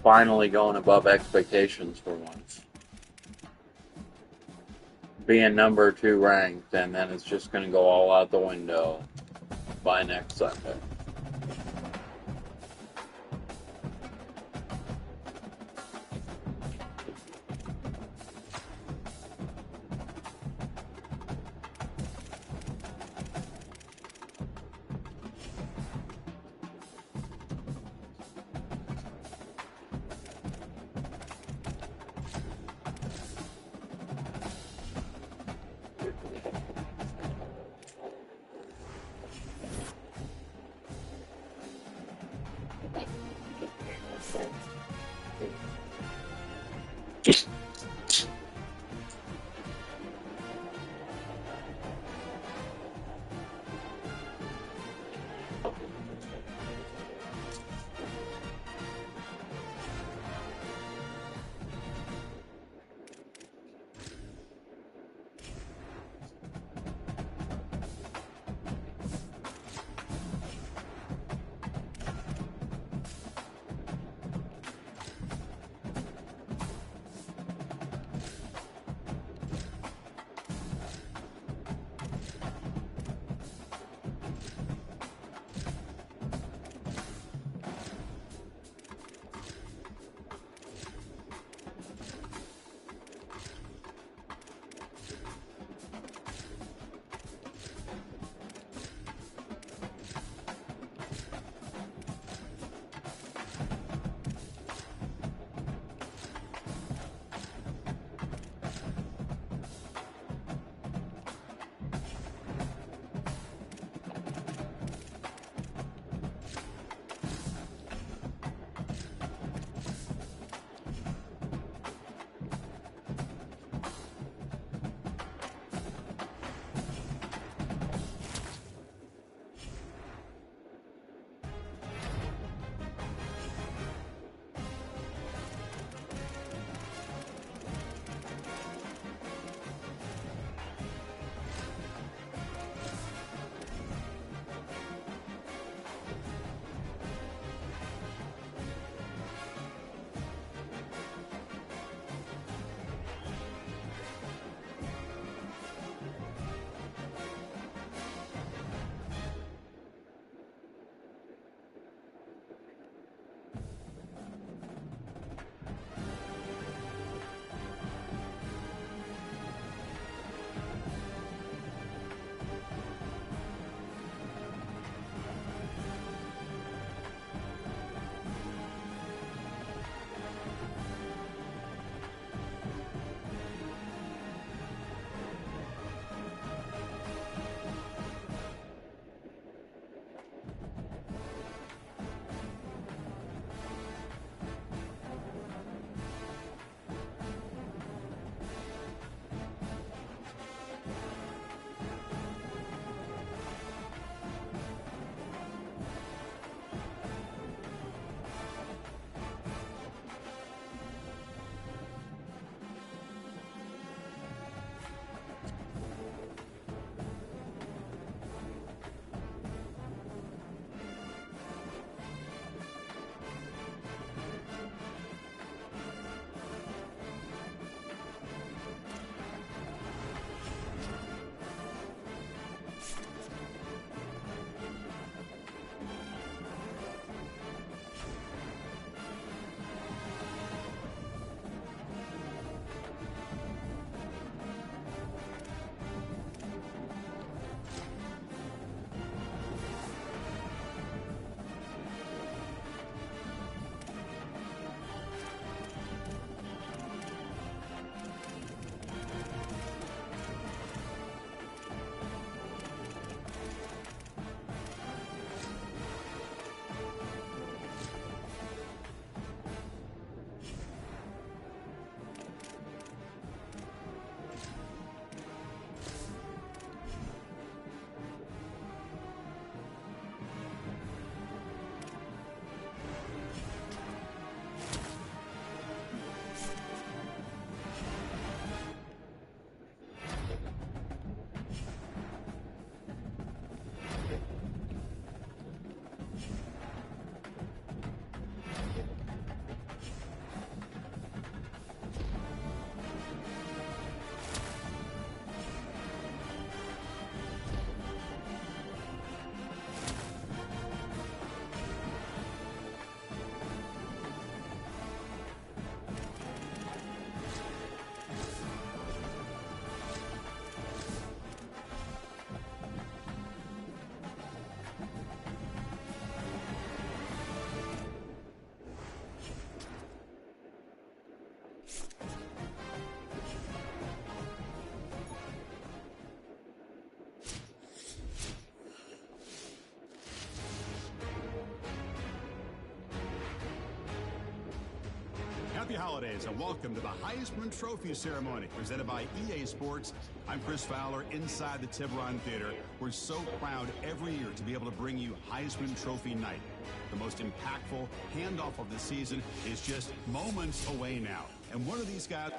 finally going above expectations for once. Being number 2 ranked, and then it's just going to go all out the window by next Sunday. Happy holidays and welcome to the Heisman Trophy ceremony presented by EA Sports. I'm Chris Fowler inside the Tiburon Theater. We're so proud every year to be able to bring you Heisman Trophy night. The most impactful handoff of the season is just moments away now. And one of these guys...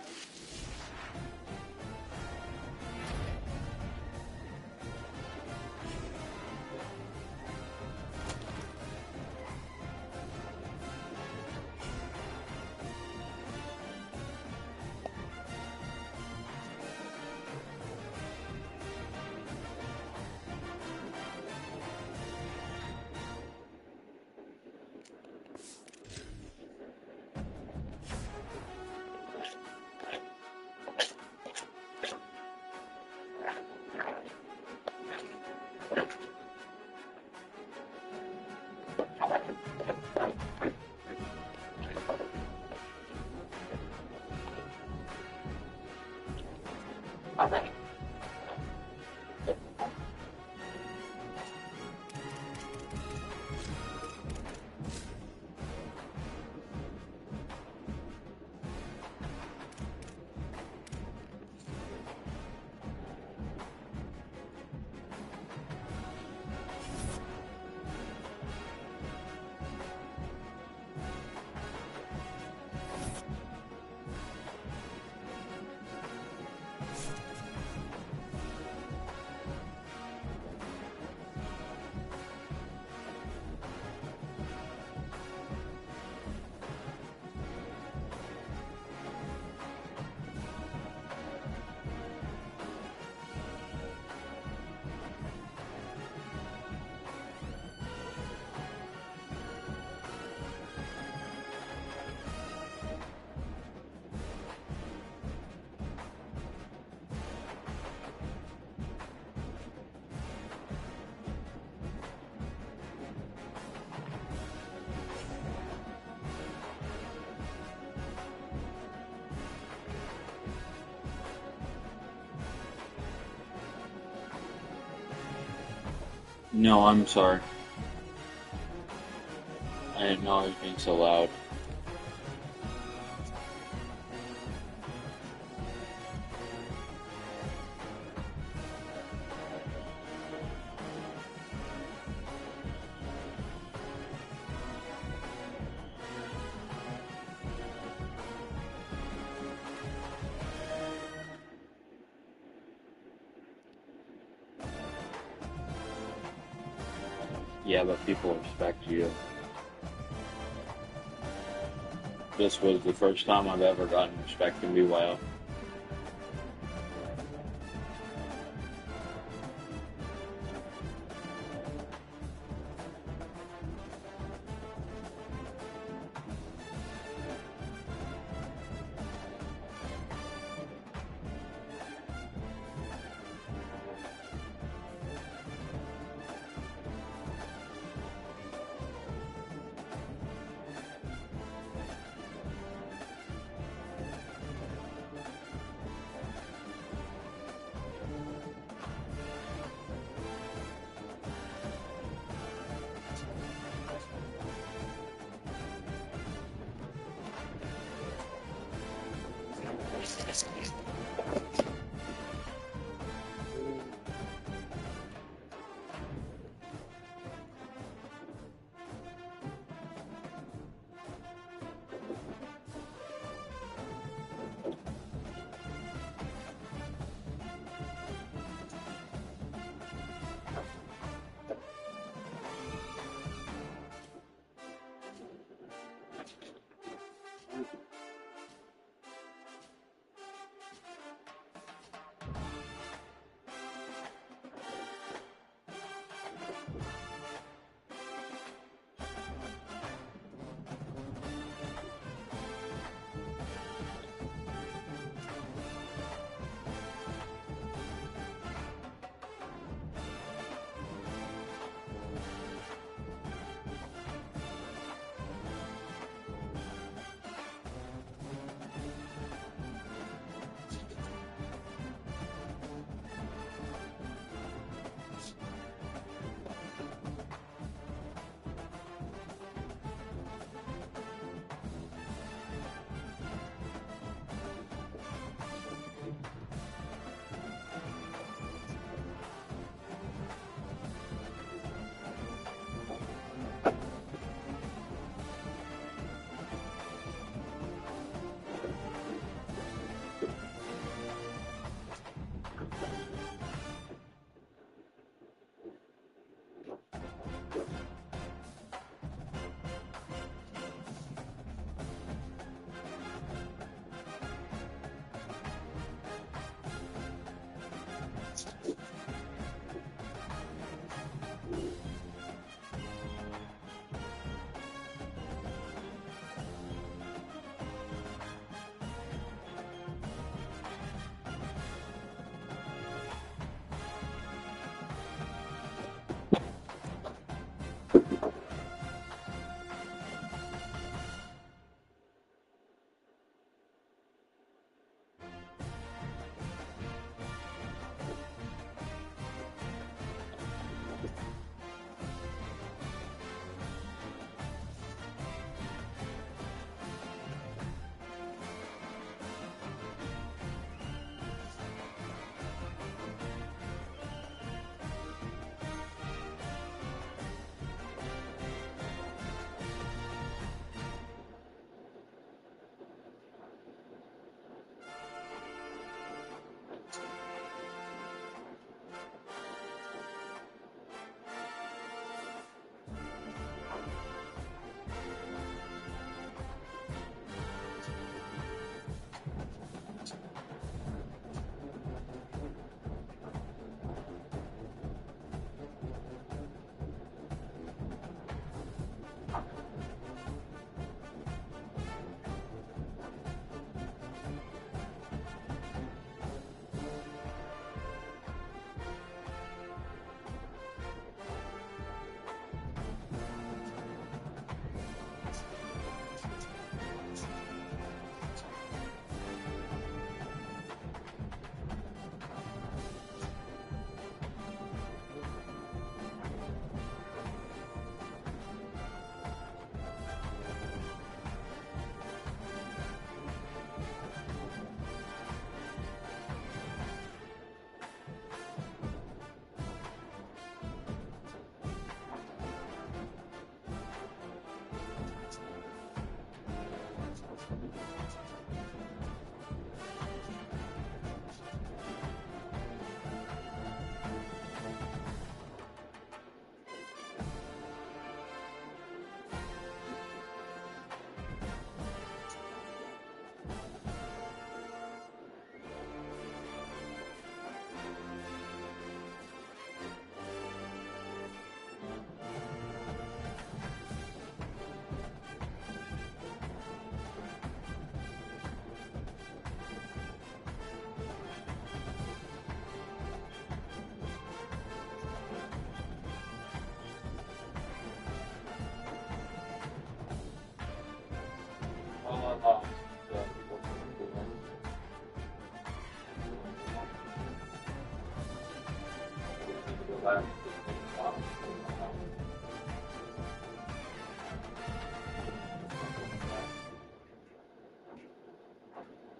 No, I'm sorry. I didn't know I was being so loud. Yeah, but people respect you. This was the first time I've ever gotten respect in BYL.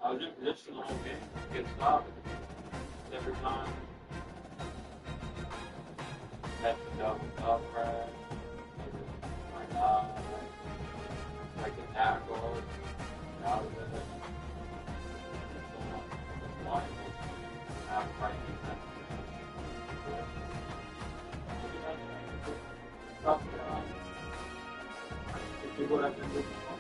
I was in position the whole game. Get stopped every time. Had to double up, right? My God. Like a tackle. Out of it. Why? Half right defense. If you would have been looking for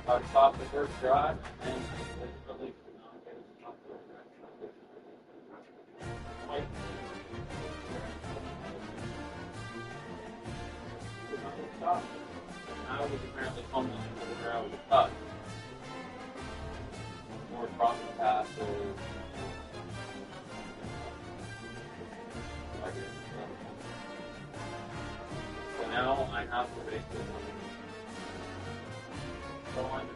I stopped the first drive and released I was apparently fumbling where I was cut. More crossing passes. So now I have to basically go on to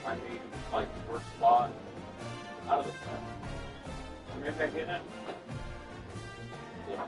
I need like the first spot out of the play. I mean, if I hit it, yeah.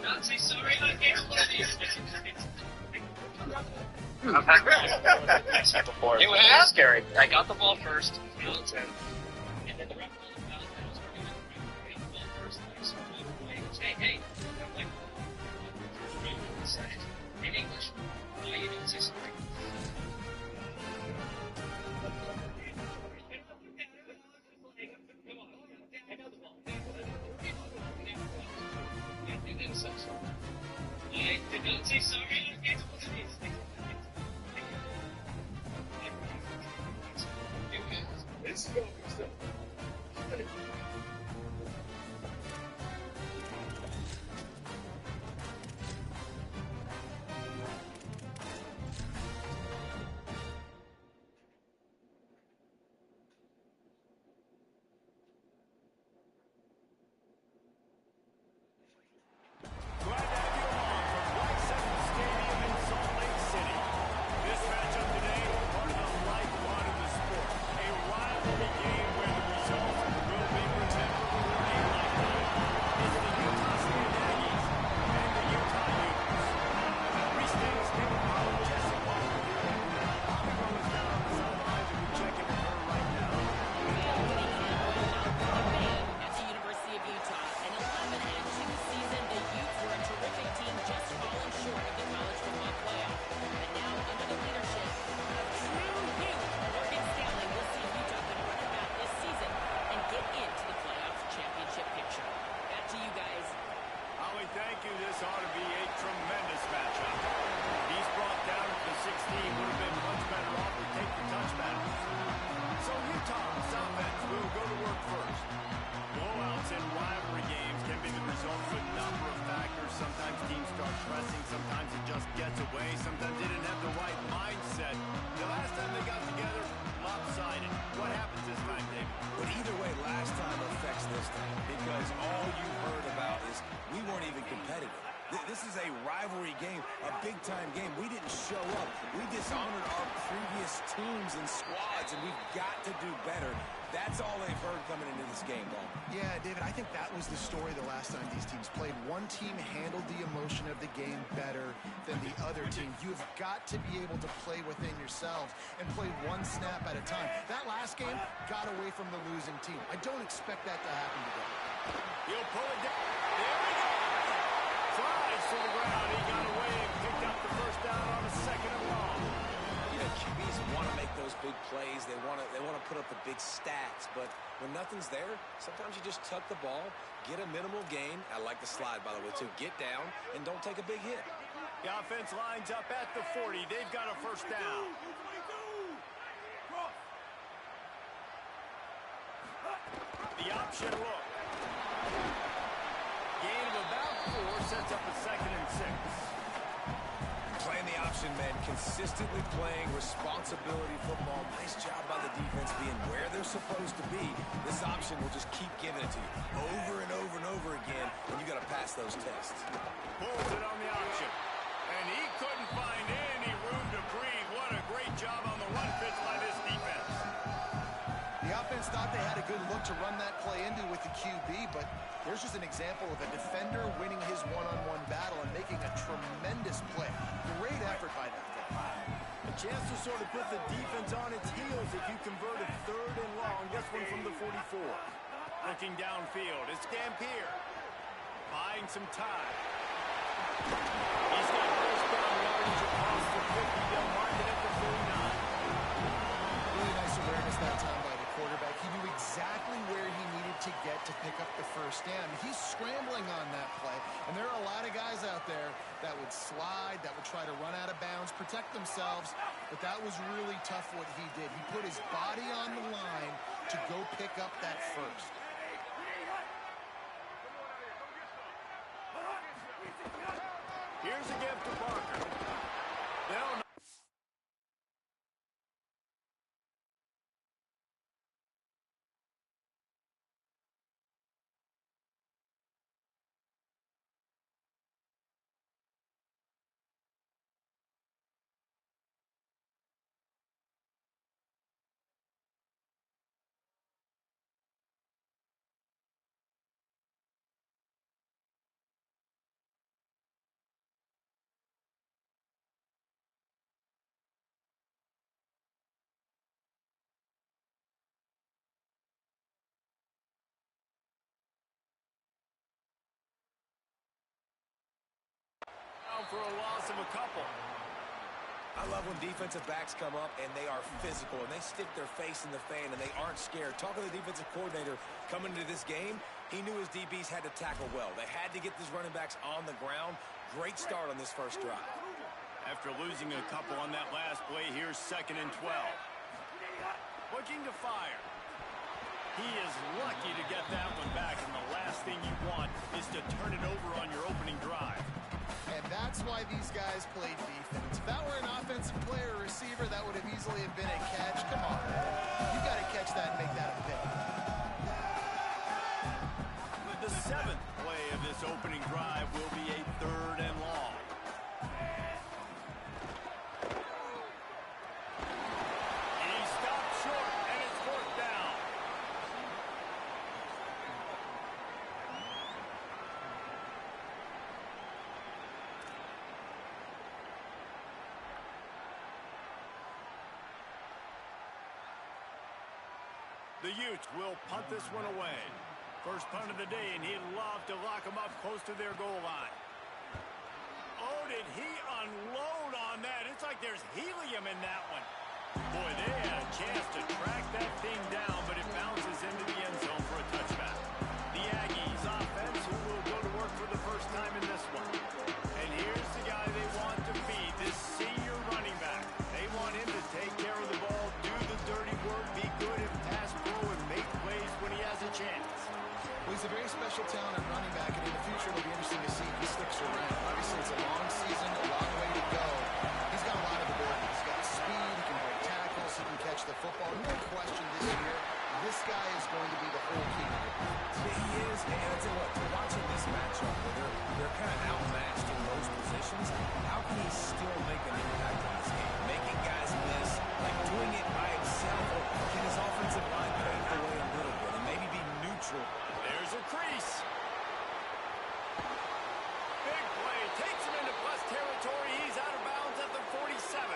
Not say sorry on camera. It was scary. I got the ball first, and then the ref called the foul. I was arguing with the ball first, and I started playing. Hey, I'm like, in English, why you didn't say sorry? I know the ball. You didn't say sorry. I did not say sorry on camera. It's big-time game. We didn't show up. We dishonored our previous teams and squads, and we've got to do better. That's all they've heard coming into this game, Ball. Yeah, David, I think that was the story the last time these teams played. One team handled the emotion of the game better than the other team. You've got to be able to play within yourselves and play one snap at a time. That last game got away from the losing team. I don't expect that to happen today. He'll pull it down. There we go. Flies to the ground. He got away and picked up the first down on a second and long. You know, QBs want to make those big plays. They want to put up the big stats. But when nothing's there, sometimes you just tuck the ball, get a minimal gain. I like the slide, by the way, too. Get down and don't take a big hit. The offense lines up at the 40. They've got a first down. The option look. Gain of about 4 sets up a 2nd and 6. Playing the option, man. Consistently playing responsibility football. Nice job by the defense being where they're supposed to be. This option will just keep giving it to you over and over and over again, and you got to pass those tests. Pulls it on the option. And he couldn't find any room to breathe. What a great job on the run pitch by this defense. The offense thought they had a good look to run that play into with the QB, but there's just an example of a defender winning his one-on-one battle and making a tremendous play. Great effort by that guy. A chance to sort of put the defense on its heels if you convert a 3rd and long. This one from the 44. Looking downfield, it's Dampier. Buying some time. He's got first down yardage across the 50. They'll mark it at the 49. Really nice awareness that time by the quarterback. He knew exactly where he needed to get to pick up the first down. He's scrambling on that play, and there are a lot of guys out there that would slide, that would try to run out of bounds, protect themselves, but that was really tough what he did. He put his body on the line to go pick up that first. Here's a gift to Parker. They'll for a loss of a couple. I love when defensive backs come up and they are physical and they stick their face in the fan and they aren't scared. Talking to the defensive coordinator coming into this game, he knew his DBs had to tackle well. They had to get these running backs on the ground. Great start on this first drive. After losing a couple on that last play, here's 2nd and 12. Looking to fire. He is lucky to get that one back, and the last thing you want is to turn it over on your opening drive. And that's why these guys played defense. If that were an offensive player or receiver, that would have easily have been a catch. Come on, man. You got to catch that and make that a pick. The 7th play of this opening drive will be a 3rd and long. He stopped short, and it's 4th down. The Utes will punt this one away. First punt of the day, and he'd love to lock them up close to their goal line. Oh, did he unload on that? It's like there's helium in that one. Boy, they had a chance to track that thing down, but it bounces into the end zone for a touchback. The Aggies offense who will go to work for the first time in this one. And here's the guy they want to feed, this senior running back. They want him to take care of the ball, do the dirty work, be good at pass pro, and make plays when he has a chance. Well, he's a very special talented running back, and in the future it'll be interesting to see if he sticks around. Obviously, it's a long season, a long way to go. He's got a lot of ability. He's got speed, he can break tackles, he can catch the football. No question this year, this guy is going to be the whole key to the defense. He is, and I tell you what, watching this matchup, they're kind of outmatched in most positions. possessions, how can he still make an impact on this game? Making guys miss, like doing it by himself, or can his offensive line pave the way a little bit and maybe be neutral? There's a crease. Big play. Takes him into plus territory. He's out of bounds at the 47.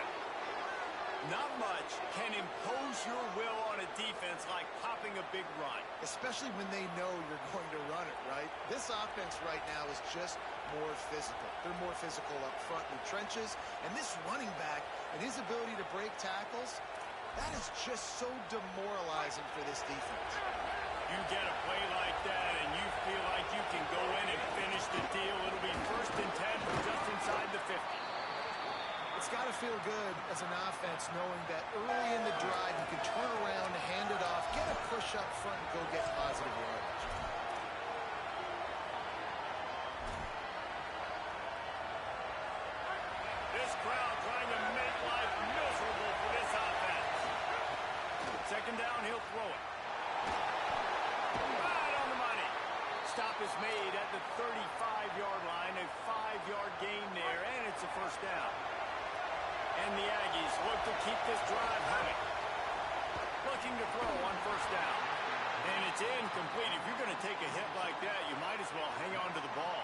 Not much can impose your will on a defense like popping a big run. Especially when they know you're going to run it, right? This offense right now is just more physical. They're more physical up front in the trenches. And this running back and his ability to break tackles, that is just so demoralizing for this defense. You get a play like that and you feel like you can go in and finish the deal. It'll be 1st and 10 from just inside the 50. It's got to feel good as an offense knowing that early in the drive you can turn around, hand it off, get a push up front, and go get positive yardage. This crowd trying to make life miserable for this offense. 2nd down, he'll throw it. Right on the money. Stop is made at the 35-yard line. A 5-yard gain there, and it's a 1st down. And the Aggies look to keep this drive humming. Looking to throw on 1st down. And it's incomplete. If you're going to take a hit like that, you might as well hang on to the ball.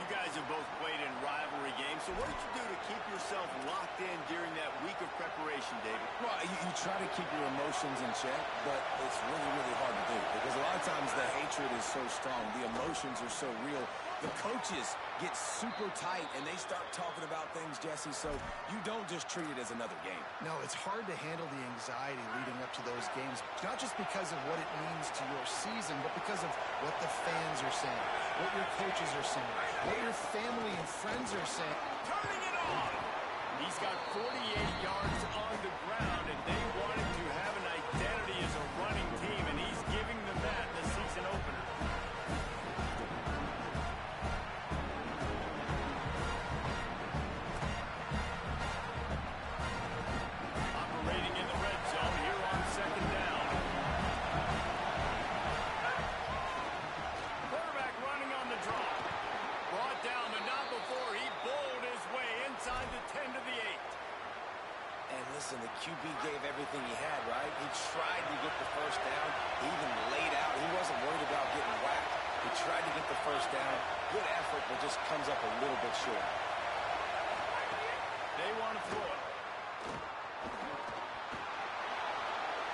You guys have both played in rivalry games, so what did you do to keep yourself locked in during that week of preparation, David? Well, you try to keep your emotions in check, but it's really, really hard to do because a lot of times the hatred is so strong. The emotions are so real. The coaches get super tight, and they start talking about things, Jesse, so you don't just treat it as another game. No, it's hard to handle the anxiety leading up to those games, not just because of what it means to your season, but because of what the fans are saying, what your coaches are saying, what your family and friends are saying. Turning it on! He's got 48 yards on the ground, and they wanted to have an identity as a running team, and he's giving them that in the season opener. Operating in the red zone here on 2nd down. Quarterback running on the draw. Brought down, but not before he bowled his way inside the 10 to the 8. And listen, the QB gave everything he had, right? He tried to get the 1st down. He even laid out. He wasn't worried about getting whacked. He tried to get the 1st down. Good effort, but just comes up a little bit short. They want to throw it.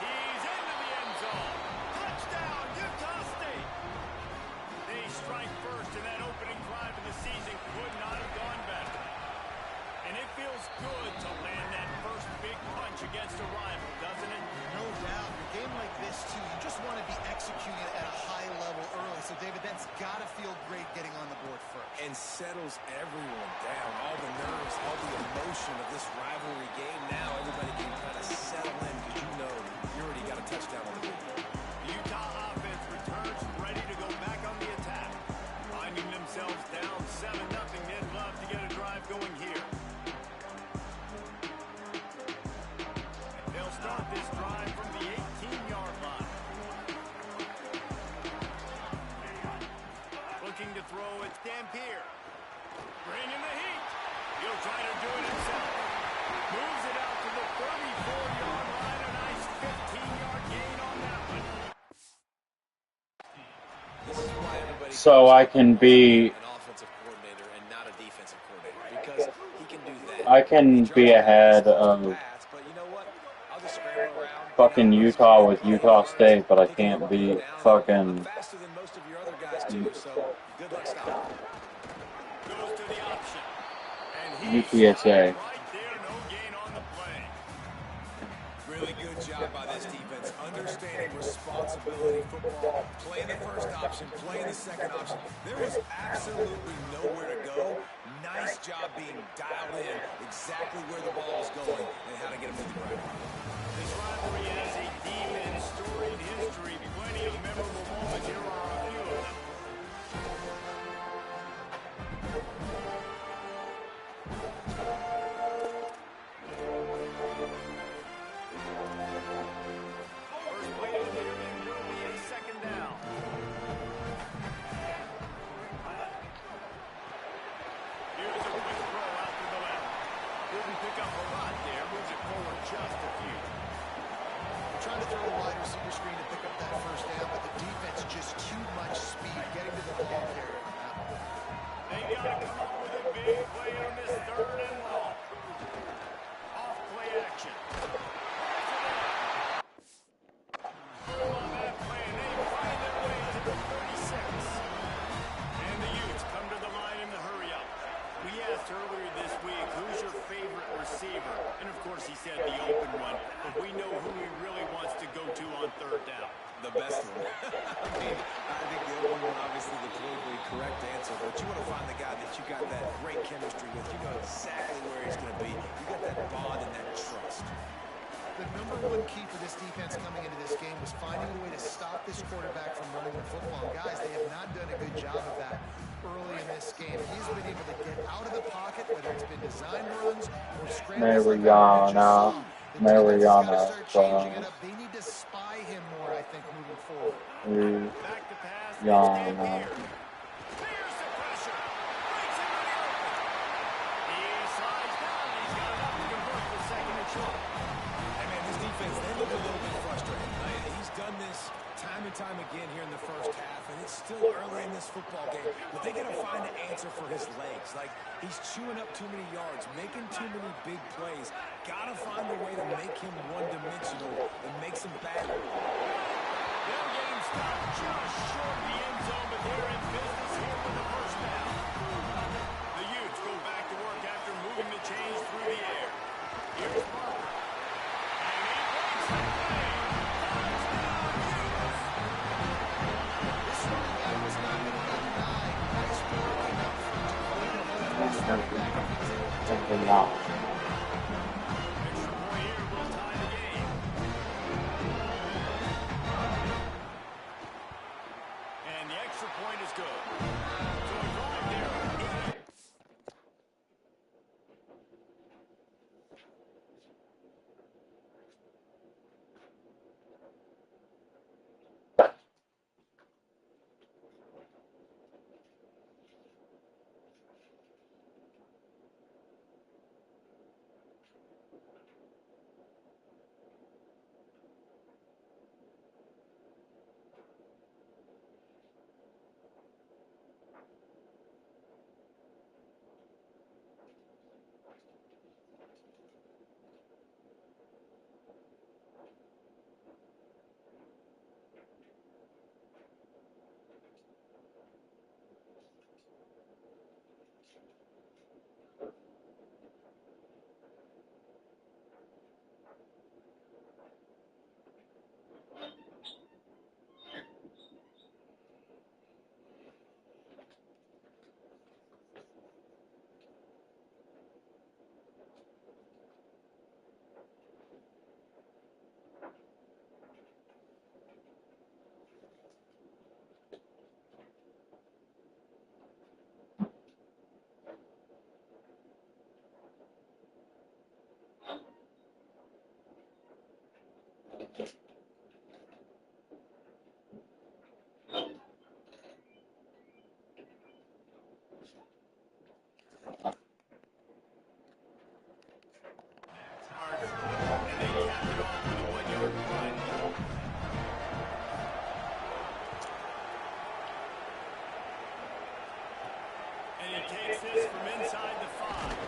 He's into the end zone. Touchdown, Utah State. They strike first, and that opening drive of the season could not have gone better. And it feels good to land that first big punch against a rival, doesn't it? No doubt. A game like this, too, you just want to be executing at a high level early. So, David, that's got to feel great getting on the board first. And settles everyone down. All the nerves, all the emotion of this rivalry game. Now everybody can kind of settle in because you know you already got a touchdown on the board. The Utah offense returns ready to go back on the attack. Finding themselves down 7-0, they'd love to get a drive going here. They'll start this drive from the 18-yard line. Looking to throw it, Dampier. Bringing the heat. He'll try to do it himself. Moves it out to the 34-yard line. A nice 15-yard gain on that one. This is why everybody So I can be an offensive coordinator and not a defensive coordinator because he can do that. I can be ahead of Pass, but you know what? I'll just scramble around. fucking Utah with Utah State, but I can't beat fucking Faster than most of your other guys too, so good luck stopping. Goes to the option. And he's UTSA. right there, no gain on the play. Really good job by this defense, understanding responsibility football, playing the 1st option, playing the 2nd option. There was absolutely nowhere to go. Nice job being dialed in exactly where the ball is going and how to get them to the ground. This rivalry has a deep and storied history. Plenty of memorable moments. Here are a few of them. First play of the year will be a 2nd down. Here's a quick want obviously the politically correct answer, but you want to find the guy that you got that great chemistry with. You know exactly where he's going to be. You got that bond and that trust. The #1 key for this defense coming into this game was finding a way to stop this quarterback from running the football. And guys, they have not done a good job of that early in this game. He's been able to get out of the pocket, whether it's been design runs or scrambles like Mariana. The defense has got to start changing it up. They need to spy him more, I think, moving forward. Back to pass. Mariana. There's the pressure. Breaks it really open. He slides down. He's got enough to convert the second and short. Hey, man, this defense, they look a little bit frustrated. He's done this time and time again here in the first half, and it's still early in this football game, but they got to find an answer for his legs. Like, he's chewing up too many yards, making too many big plays. Got to find a way to make him one-dimensional and make some bad. Their game stopped just short of the end zone, but they're in business here with the first down. The Utes go back to work after moving the chains through the air. Here's Parker. And he breaks the play. Touchdown, Utes. This running back was not going to get denied. Nice working up front to clean up this running back. Something now. Extra point here will tie the game. And the extra point is good. So a drive there. And he takes this from inside the 5.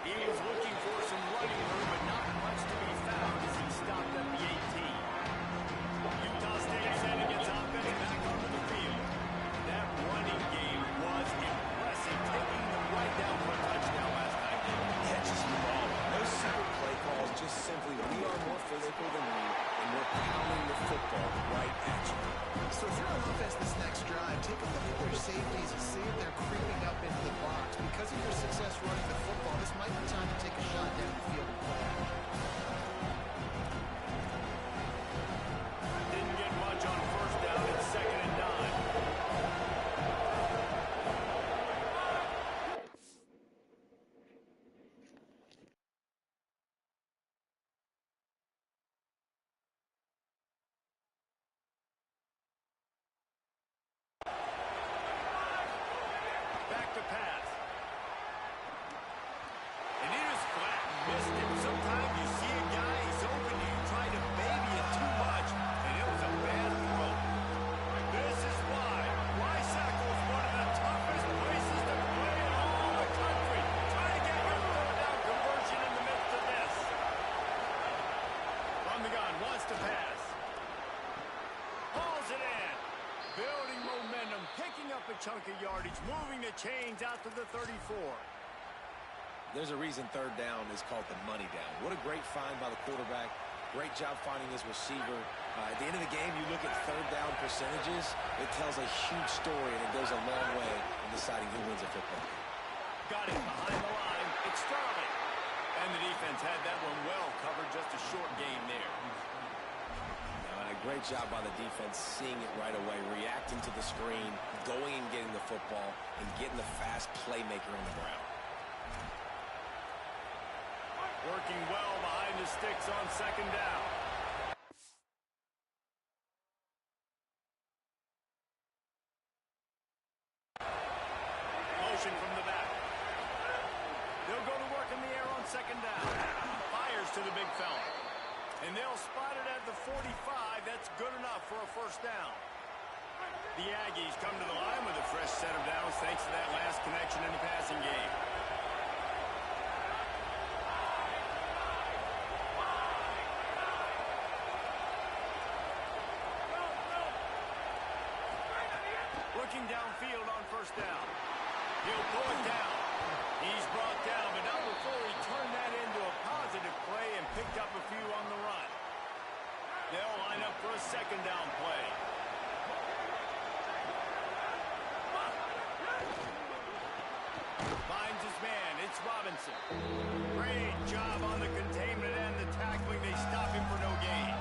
He was looking for some running room, but not much to be found as he stopped at the 18. Utah State sending its offense back onto the field. That running game was impressive, taking them right down for a touchdown last night. Yeah, just ball. No secret play calls, just simply we are more physical than you, and we're pounding the football right at you. So if you're on offense this next drive, take a look at their safeties and see if they're creeping up into the box. Because of your success running the football, this might be time to take a shot down the field and play. Didn't get much on first down. It's 2nd and 9. Back to pass. And he just flat missed him. Sometimes you see a guy, he's open to you, try to baby it too much, and it was a bad throw. This is why Lysaco is one of the toughest places to play in all the country. Try to get your third down conversion in the midst of this. From the gun, wants to pass. Hauls it in. Building momentum, picking up a chunk of yardage, moving the chains out to the 34. There's a reason third down is called the money down. What a great find by the quarterback. Great job finding his receiver. At the end of the game, you look at third down percentages, it tells a huge story, and it goes a long way in deciding who wins a football game. Got it behind the line. It's Sterling. And the defense had that one well covered. Just a short game there. And a great job by the defense seeing it right away, reacting to the screen, going and getting the football, and getting the fast playmaker on the ground. Working well behind the sticks on second down. Motion from the back. They'll go to work in the air on second down. Fires to the big fella. And they'll spot it at the 45. That's good enough for a first down. The Aggies come to the line with a fresh set of downs thanks to that last connection in the passing game. Looking downfield on first down. He'll pull it down. He's brought down, but not before he turned that into a positive play and picked up a few on the run. They'll line up for a second down play. Finds his man. It's Robinson. Great job on the containment and the tackling. They stop him for no gain.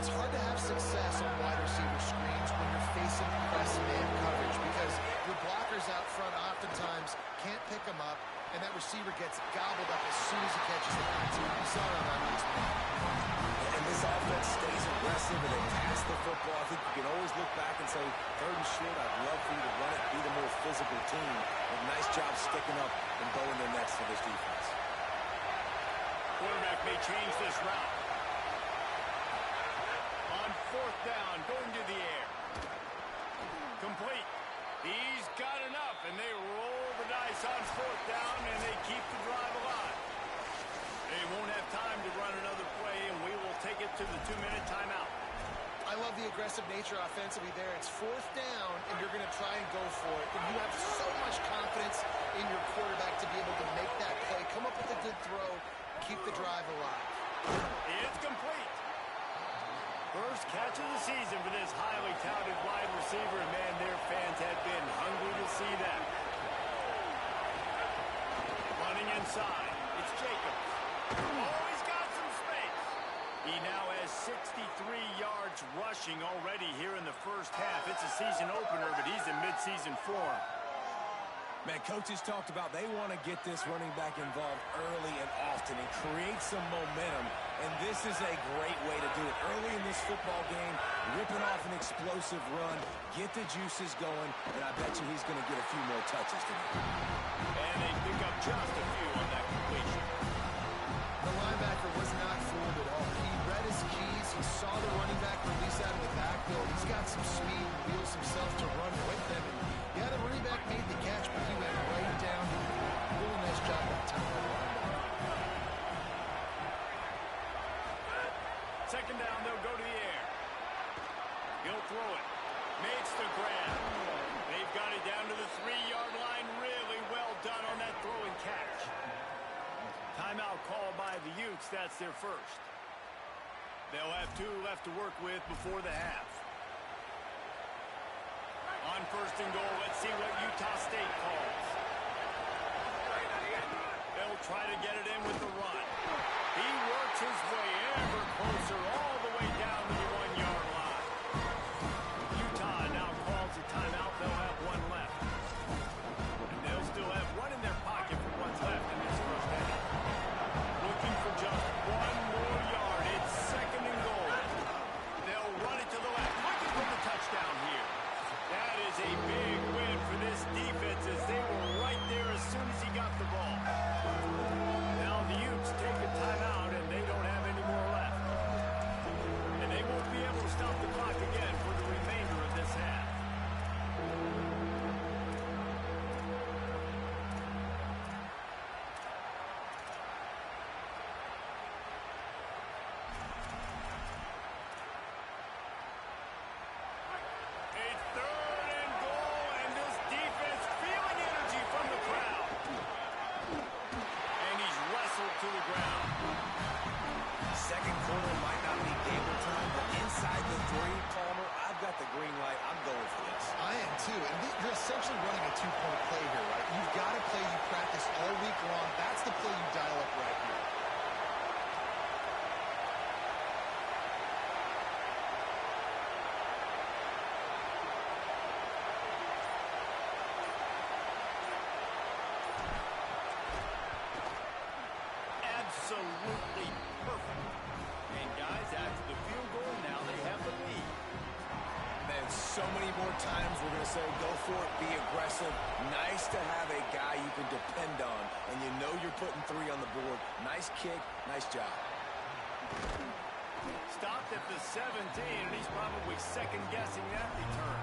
It's hard to have success on wide receiver screens when you're facing press man coverage because your blockers out front oftentimes can't pick them up, and that receiver gets gobbled up as soon as he catches the contact. We saw it on that last play. And this offense stays aggressive and they pass the football. I think you can always look back and say, third and short, I'd love for you to run it, be the more physical team. But nice job sticking up and going there next to this defense. Quarterback may change this route. On fourth down, going to the air. Complete. He's got enough, and they roll the dice on fourth down, and they keep the drive alive. They won't have time to run another play, and we will take it to the 2-minute timeout. I love the aggressive nature offensively there. It's fourth down, and you're going to try and go for it. And you have so much confidence in your quarterback to be able to make that play, come up with a good throw, keep the drive alive. It's complete. First catch of the season for this highly touted wide receiver, and man, their fans have been hungry to see that. Running inside, it's Jacobs. Oh, he's got some space. He now has 63 yards rushing already here in the first half. It's a season opener, but he's in midseason form. Man, coaches talked about they want to get this running back involved early and often and create some momentum, and this is a great way to do it. Early in this football game, ripping off an explosive run, get the juices going, and I bet you he's going to get a few more touches tonight. And they pick up just a few on that completion. The linebacker was not fooled at all. He read his keys. He saw the running back release out of the backfield. He's got some speed and wheels himself to run with them. And yeah, the running back made the catch, but he went right down. Really nice job that time. Second down, they'll go to the air. He'll throw it. Makes the grab. They've got it down to the 3-yard line. Really well done on that throw and catch. Timeout called by the Utes. That's their first. They'll have 2 left to work with before the half. On first and goal, let's see what Utah State calls. They'll try to get it in with the run. He works his way ever closer all the way down to the 1-yard line. Utah now calls a timeout. They'll have 1 left. And they'll still have 1 in their pocket for what's left in this first half. Looking for just 1 more yard. It's second and goal. They'll run it to the left. Looking for the touchdown here. That is a big win for this defense as they were right there as soon as he got the ball. Now the Utes take a timeout and they don't have any more left. And they won't be I'm going for this. I am too. And you're essentially running a two-point play here, right? You've got a play you practice all week long. That's the play you dial up right here. Absolutely perfect. And guys, after the field goal, now they have the lead. Man, so many more times we're going to say go for it, be aggressive. Nice to have a guy you can depend on, and you know you're putting 3 on the board. Nice kick, nice job. Stopped at the 17, and he's probably second-guessing that return.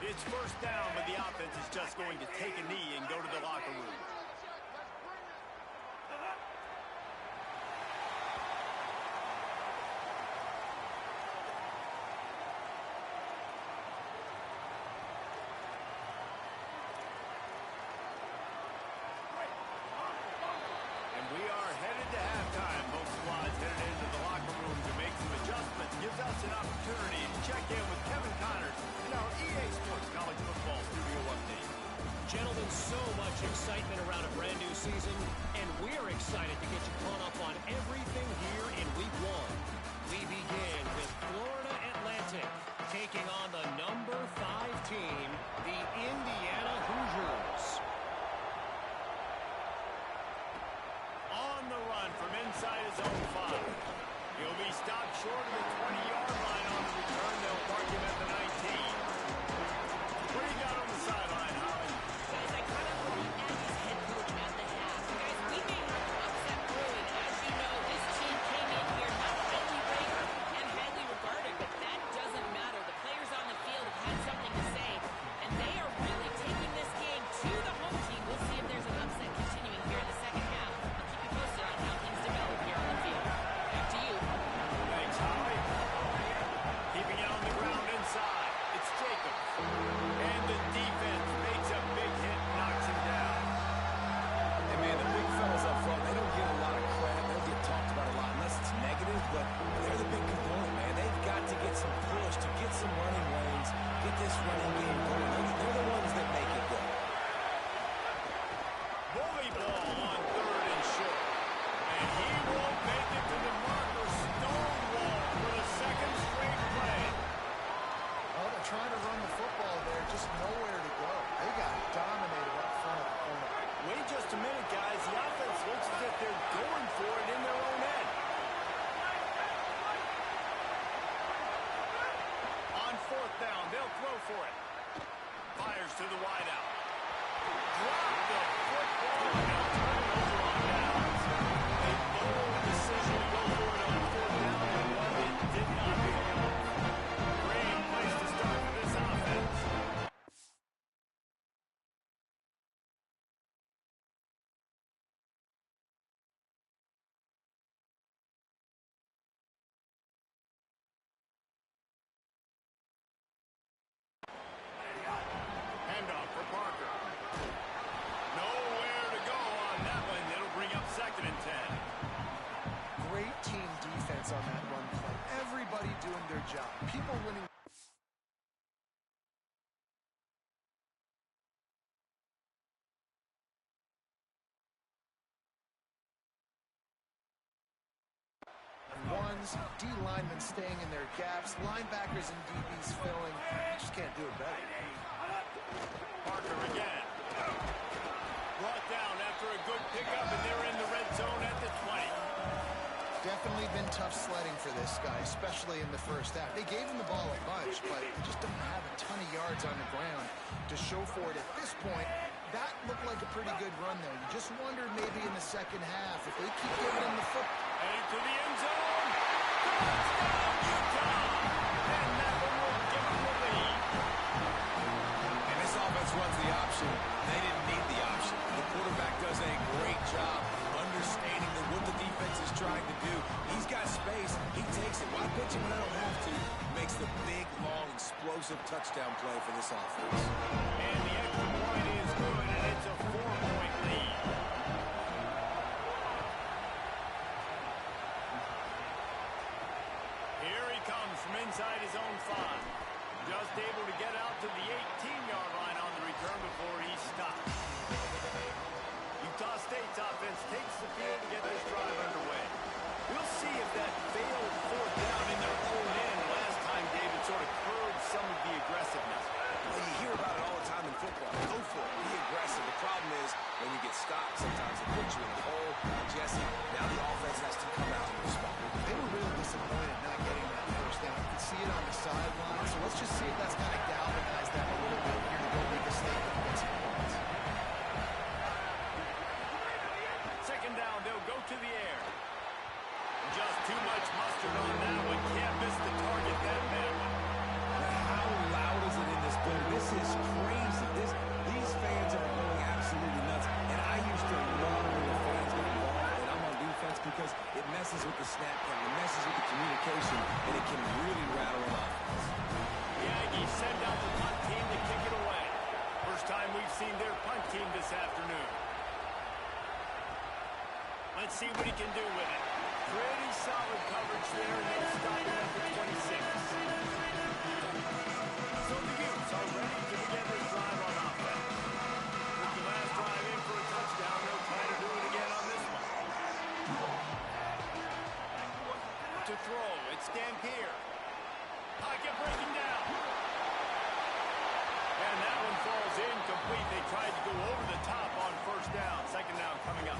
It's first down, but the offense is just going to take a knee and go to the locker room. And we are headed to halftime. Both squads headed into the locker room to make some adjustments. Gives us an opportunity to check in with Kevin Connors in our EA Sports College Football Studio Update. Gentlemen, so much excitement around a brand new season, and we're excited to get you caught up on everything here in Week 1. We begin with Florida Atlantic taking on the number 5 team, the Indiana Hoosiers. On the run from inside his own 5. He'll be stopped short of the 20-yard line on the return. They'll mark him at the 19. What do you got on the sideline, Holly? Guys, I kind of look at his head coach at the half. Guys, we may have to upset Bruin. As you know, this team came in here not highly ranked and highly regarded, but that doesn't matter. The players on the field have had something to say, and they are really taking this game to the home team. We'll see if there's an upset continuing here in the second half. I'll keep you posted on how things develop here on the field. Back to you. Thanks, Holly. Keeping it on the ground inside. It's Jacobs. And the defense makes a big hit, knocks him down. Hey, man, the big fellas up front, they don't get a lot of credit. They don't get talked about a lot unless it's negative, but they're the big component, man. They've got to get some push, to get some running lanes, get this running game going. They're the ones that make it go. Bully ball on 3rd and short. And he won't make it to the marker. Stonewall for the second straight play. Well, they're trying to run the football there, just nowhere to go. They got dominated up front of the corner. Wait just a minute, guys. The offense looks as if they're going for it in their own end. On 4th down, they'll throw for it. Fires to the wideout. Drop the football. Now turn it over on downs. A bold decision to go for it on 4th down, and one it did not pay off. Great place to start for this offense. Handoff for Parker. Nowhere to go on that one. It'll bring up 2nd and 10. Great team defense on that run play. Everybody doing their job. People winning. Ones, D linemen staying in their gaps, linebackers and DBs filling. You just can't do it better. Parker again. Brought down after a good pickup, and they're in the red zone at the 20. Definitely been tough sledding for this guy, especially in the first half. They gave him the ball a bunch, but they just don't have a ton of yards on the ground to show for it at this point. That looked like a pretty good run there. You just wondered maybe in the second half if they keep giving him the foot. Headed to the end zone. Touchdown, Utah! And that one will give them the lead. And this offense runs the option. They didn't need the option. The quarterback does a great job understanding that what the defense is trying to do. He's got space. He takes it. Why pitch him when I don't have to? Makes the big, long, explosive touchdown play for this offense. And the extra point is good, and it's a 4-point lead. inside his own 5. Just able to get out to the 18-yard line on the return before he stops. Utah State's offense takes the field to get this drive underway. We'll see if that failed 4th down in their own end last time, David, sort of curbed some of the aggressiveness. Well, you hear about it all the time in football. Go for it. Be aggressive. The problem is when you get stopped, sometimes it puts you in the hole. Jesse, now the offense has to come out and respond. They were really disappointed not getting that first down. You could see it on the sideline. So let's just see if that's kind of galvanized them a little bit here to go make a statement and get some points. Second down, they'll go to the air. Just too much mustard on that one. Can't miss the target that bad one. How loud is it in this building? This is crazy. These fans are going absolutely nuts. And I used to love when the fans get involved and I'm on defense because it messes with the snap count, it messes with the communication, and it can really rattle an offense. The Aggies send out the punt team to kick it away. First time we've seen their punt team this afternoon. Let's see what he can do with it. Pretty solid coverage there, and they'll stop him at the 26. So the Utes are ready to begin this drive on offense. With the last drive in for a touchdown, they'll try to do it again on this one. To throw, it's Dampier. Pocket breaking down. And that one falls incomplete. They tried to go over the top on first down. Second down coming up.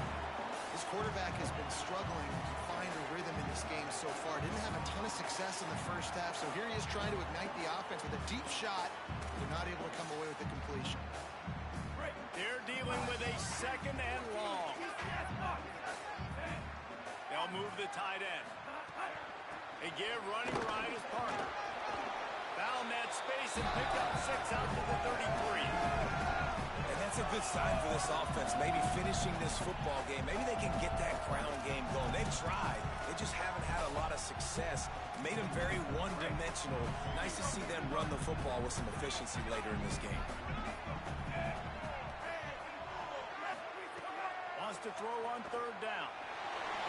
His quarterback has been struggling to find a rhythm in this game so far. Didn't have a ton of success in the first half, so here he is trying to ignite the offense with a deep shot. They're not able to come away with the completion. They're dealing with a second and long. They'll move the tight end. They give running right as Parker. Found that space and picked up 6 out to the 33. And that's a good sign for this offense, maybe finishing this football game. Maybe they can get that ground game going. They've tried. They just haven't had a lot of success. Made them very one-dimensional. Nice to see them run the football with some efficiency later in this game. Wants to throw on third down.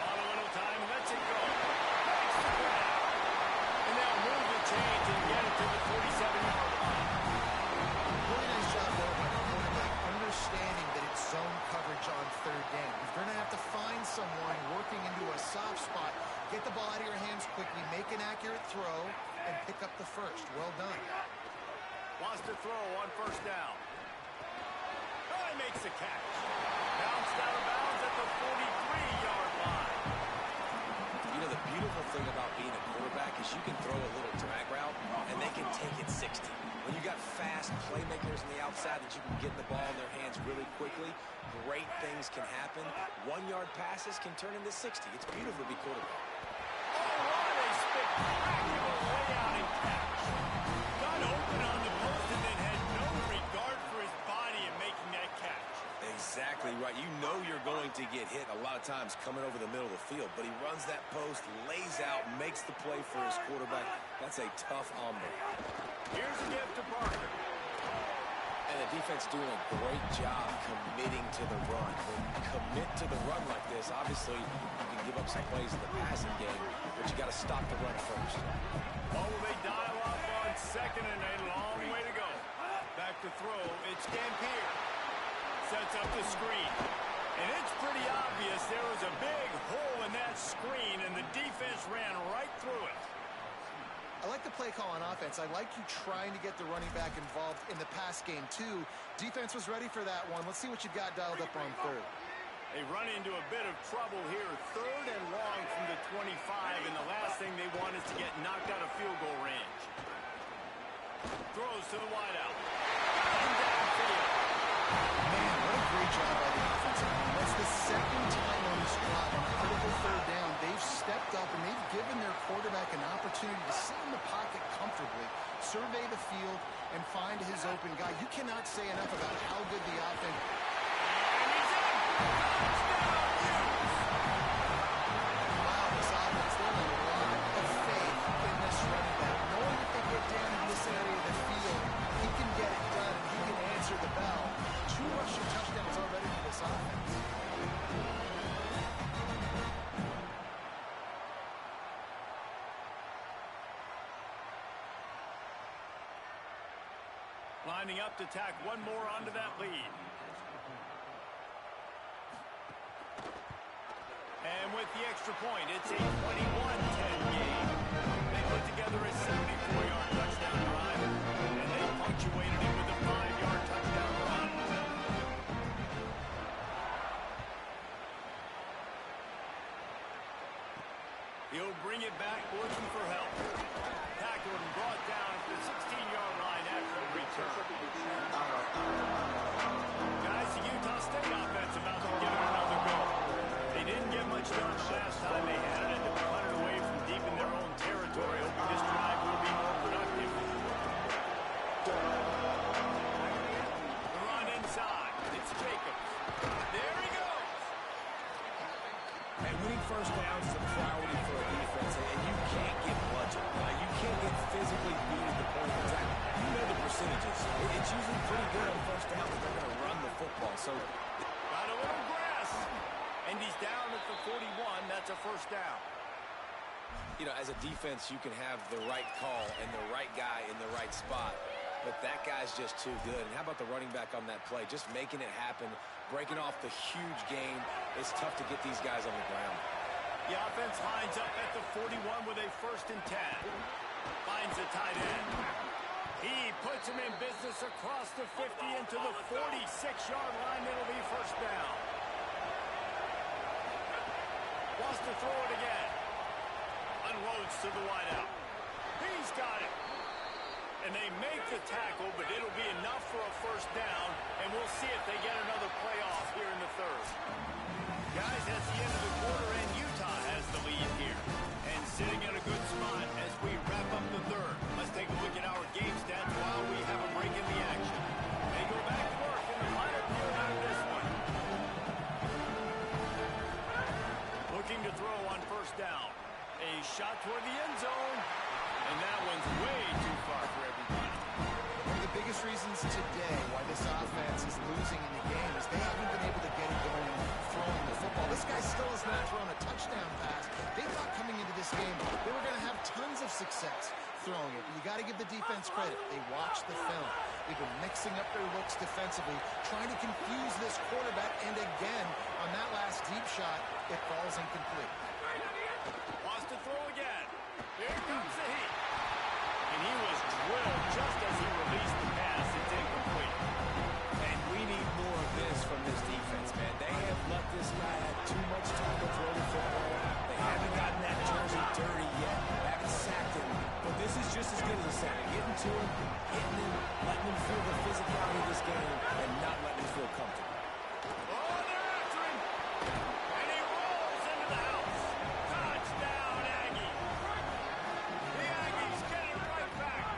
Bought a little time, lets it go. And they'll move the change and get it to the 47-yard line. Really nice job, though, by the quarterback, understanding that it's zone coverage on third down. If they're going to have to find someone working into a soft spot, get the ball out of your hands quickly, make an accurate throw, and pick up the first. Well done. Wants to throw on first down. Oh, he makes the catch. Bounced out of bounds at the 43-yard line. You know, the beautiful thing about being a quarterback is you can throw a little drag route, and they can take it 60. When you got fast playmakers on the outside that you can get the ball in their hands really quickly, great things can happen. 1-yard passes can turn into 60. It's beautiful to be quarterback. Oh, what a spectacular layout and catch. Got open on the post and then had no regard for his body in making that catch. Exactly right. You know you're going to get hit a lot of times coming over the middle of the field, but he runs that post, lays out, makes the play for his quarterback. That's a tough hombre. Here's a gift to Parker. And the defense doing a great job committing to the run. When you commit to the run like this, obviously you can give up some plays in the passing game, but you got to stop the run first. Oh, they dial up on second and a long way to go. Back to throw, it's Dampier. Sets up the screen. And it's pretty obvious there was a big hole in that screen, and the defense ran right through it. I like the play call on offense. I like you trying to get the running back involved in the pass game, too. Defense was ready for that one. Let's see what you've got dialed up on third. They run into a bit of trouble here. Third and long from the 25, and the last thing they want is to get knocked out of field goal range. Throws to the wideout. And downfield. Man, what a great job by the offensive line. That's the second time on this drive on a critical third down. They've stepped up, and they've given their quarterback an opportunity to sit in the pocket comfortably, survey the field, and find his open guy. You cannot say enough about how good the offense. And he's in. Touchdown, Utes. Wow, this offense, they have a lot of faith in this running back. Knowing if they get down in this area of the field, he can get it done, and he can answer the bell. 2 rushing touchdowns already for this offense. Lining up to tack one more onto that lead. And with the extra point, it's a 21-10 game. They put together a 74-yard touchdown drive, and they punctuated it with a 5-yard touchdown run. He'll bring it back, looking for help. Tackled and brought down at the 16-yard line after the return. Guys, the Utah State offense about to give it another go. They didn't get much done the last time they had it, and to punt it away from deep in their own territory, hoping this drive will be more productive. The run inside. It's Jacobs. There he goes. And winning first downs is a priority for a defense, and you can't get bludgeoned. You can't get physically beat at the point of attack. You know the percentages. It's usually pretty good on first down that they're going to run the football. So Got a little grass. And he's down at the 41. That's a first down. you know, as a defense, you can have the right call and the right guy in the right spot, but that guy's just too good. And how about the running back on that play? Just making it happen, breaking off the huge game. It's tough to get these guys on the ground. The offense lines up at the 41 with a 1st and 10. Finds the tight end. He puts him in business across the 50 into the 46-yard line. It'll be first down. Wants to throw it again. Unloads to the wideout. He's got it. And they make the tackle, but it'll be enough for a first down, and we'll see if they get another playoff here in the 3rd. Guys, that's the end of the quarter, and Utah has the lead here. And sitting in a good spot as we wrap up the 3rd. Let's take a look at our game stats while we have a break in the action. They go back to work in the final period of this one. Looking to throw on first down. A shot toward the end zone. And that one's way too far for everybody. One of the biggest reasons today why this offense is losing in the game is they haven't been able to get it going throwing the football. This guy still has not thrown a touchdown pass. They thought coming into this game they were going to have tons of success throwing it. But you got to give the defense credit. They watched the film. They've been mixing up their looks defensively, trying to confuse this quarterback. And again, on that last deep shot, it falls incomplete. Wants to throw again. Here comes the heat. And he was drilled just as he released the pass. It's incomplete. And we need more of this from this defense, man. They have let this guy have too much time to throw the football. They haven't gotten that jersey dirty yet. Haven't sacked him. But this is just as good as a sack. Getting to him, hitting him, letting him feel the physicality of this game, and not letting him feel comfortable. Oh, they're after him. And he rolls into the house. Touchdown, Aggie. The Aggies get it right back.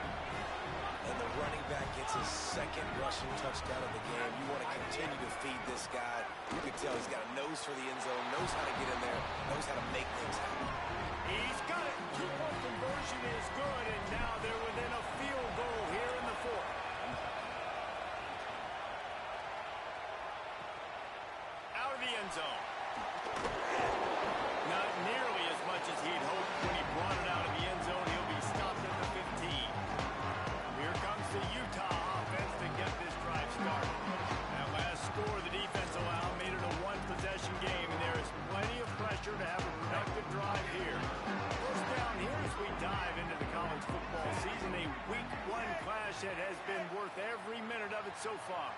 And the running back gets his 2nd rushing touchdown of the game. You want to continue to feed this guy. You can tell he's got a nose for the end zone, knows how to get in there, knows how to make things happen. He's got it. Two-point conversion is good, and now they're within a field goal here in the 4th. Out of the end zone. Not nearly as much as he'd hoped when he brought it out of the end zone. He'll be stopped at the 15. Here comes the Utah offense to get this drive started. That last score the defense allowed made it a one-possession game, and there is plenty of pressure to have a productive drive here. First down here as we dive into the college football season, a Week 1 clash that has been worth every minute of it so far.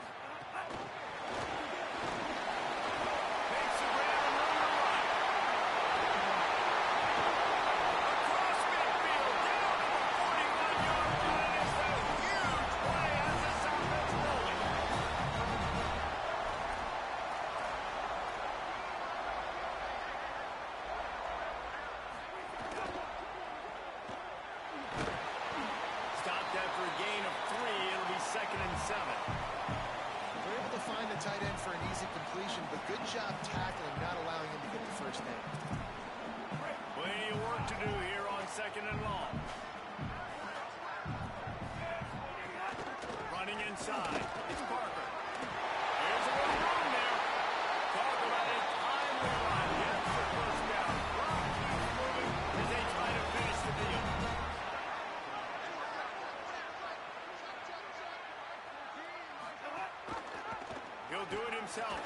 Makes the grab and run the run. Across midfield, down to the 41-yard line. It's a huge play as this offense rolling. Stopped after a gain of 3. It'll be 2nd and 7. They're able to find the tight end for an easy completion, but good job tackling, not allowing him to get the first down. Plenty of work to do here on 2nd and long. Running inside. It's Parker. Here's a little room there. Talk about a timely run. Gets the first down. Clock keeps moving as they try to finish the deal. himself.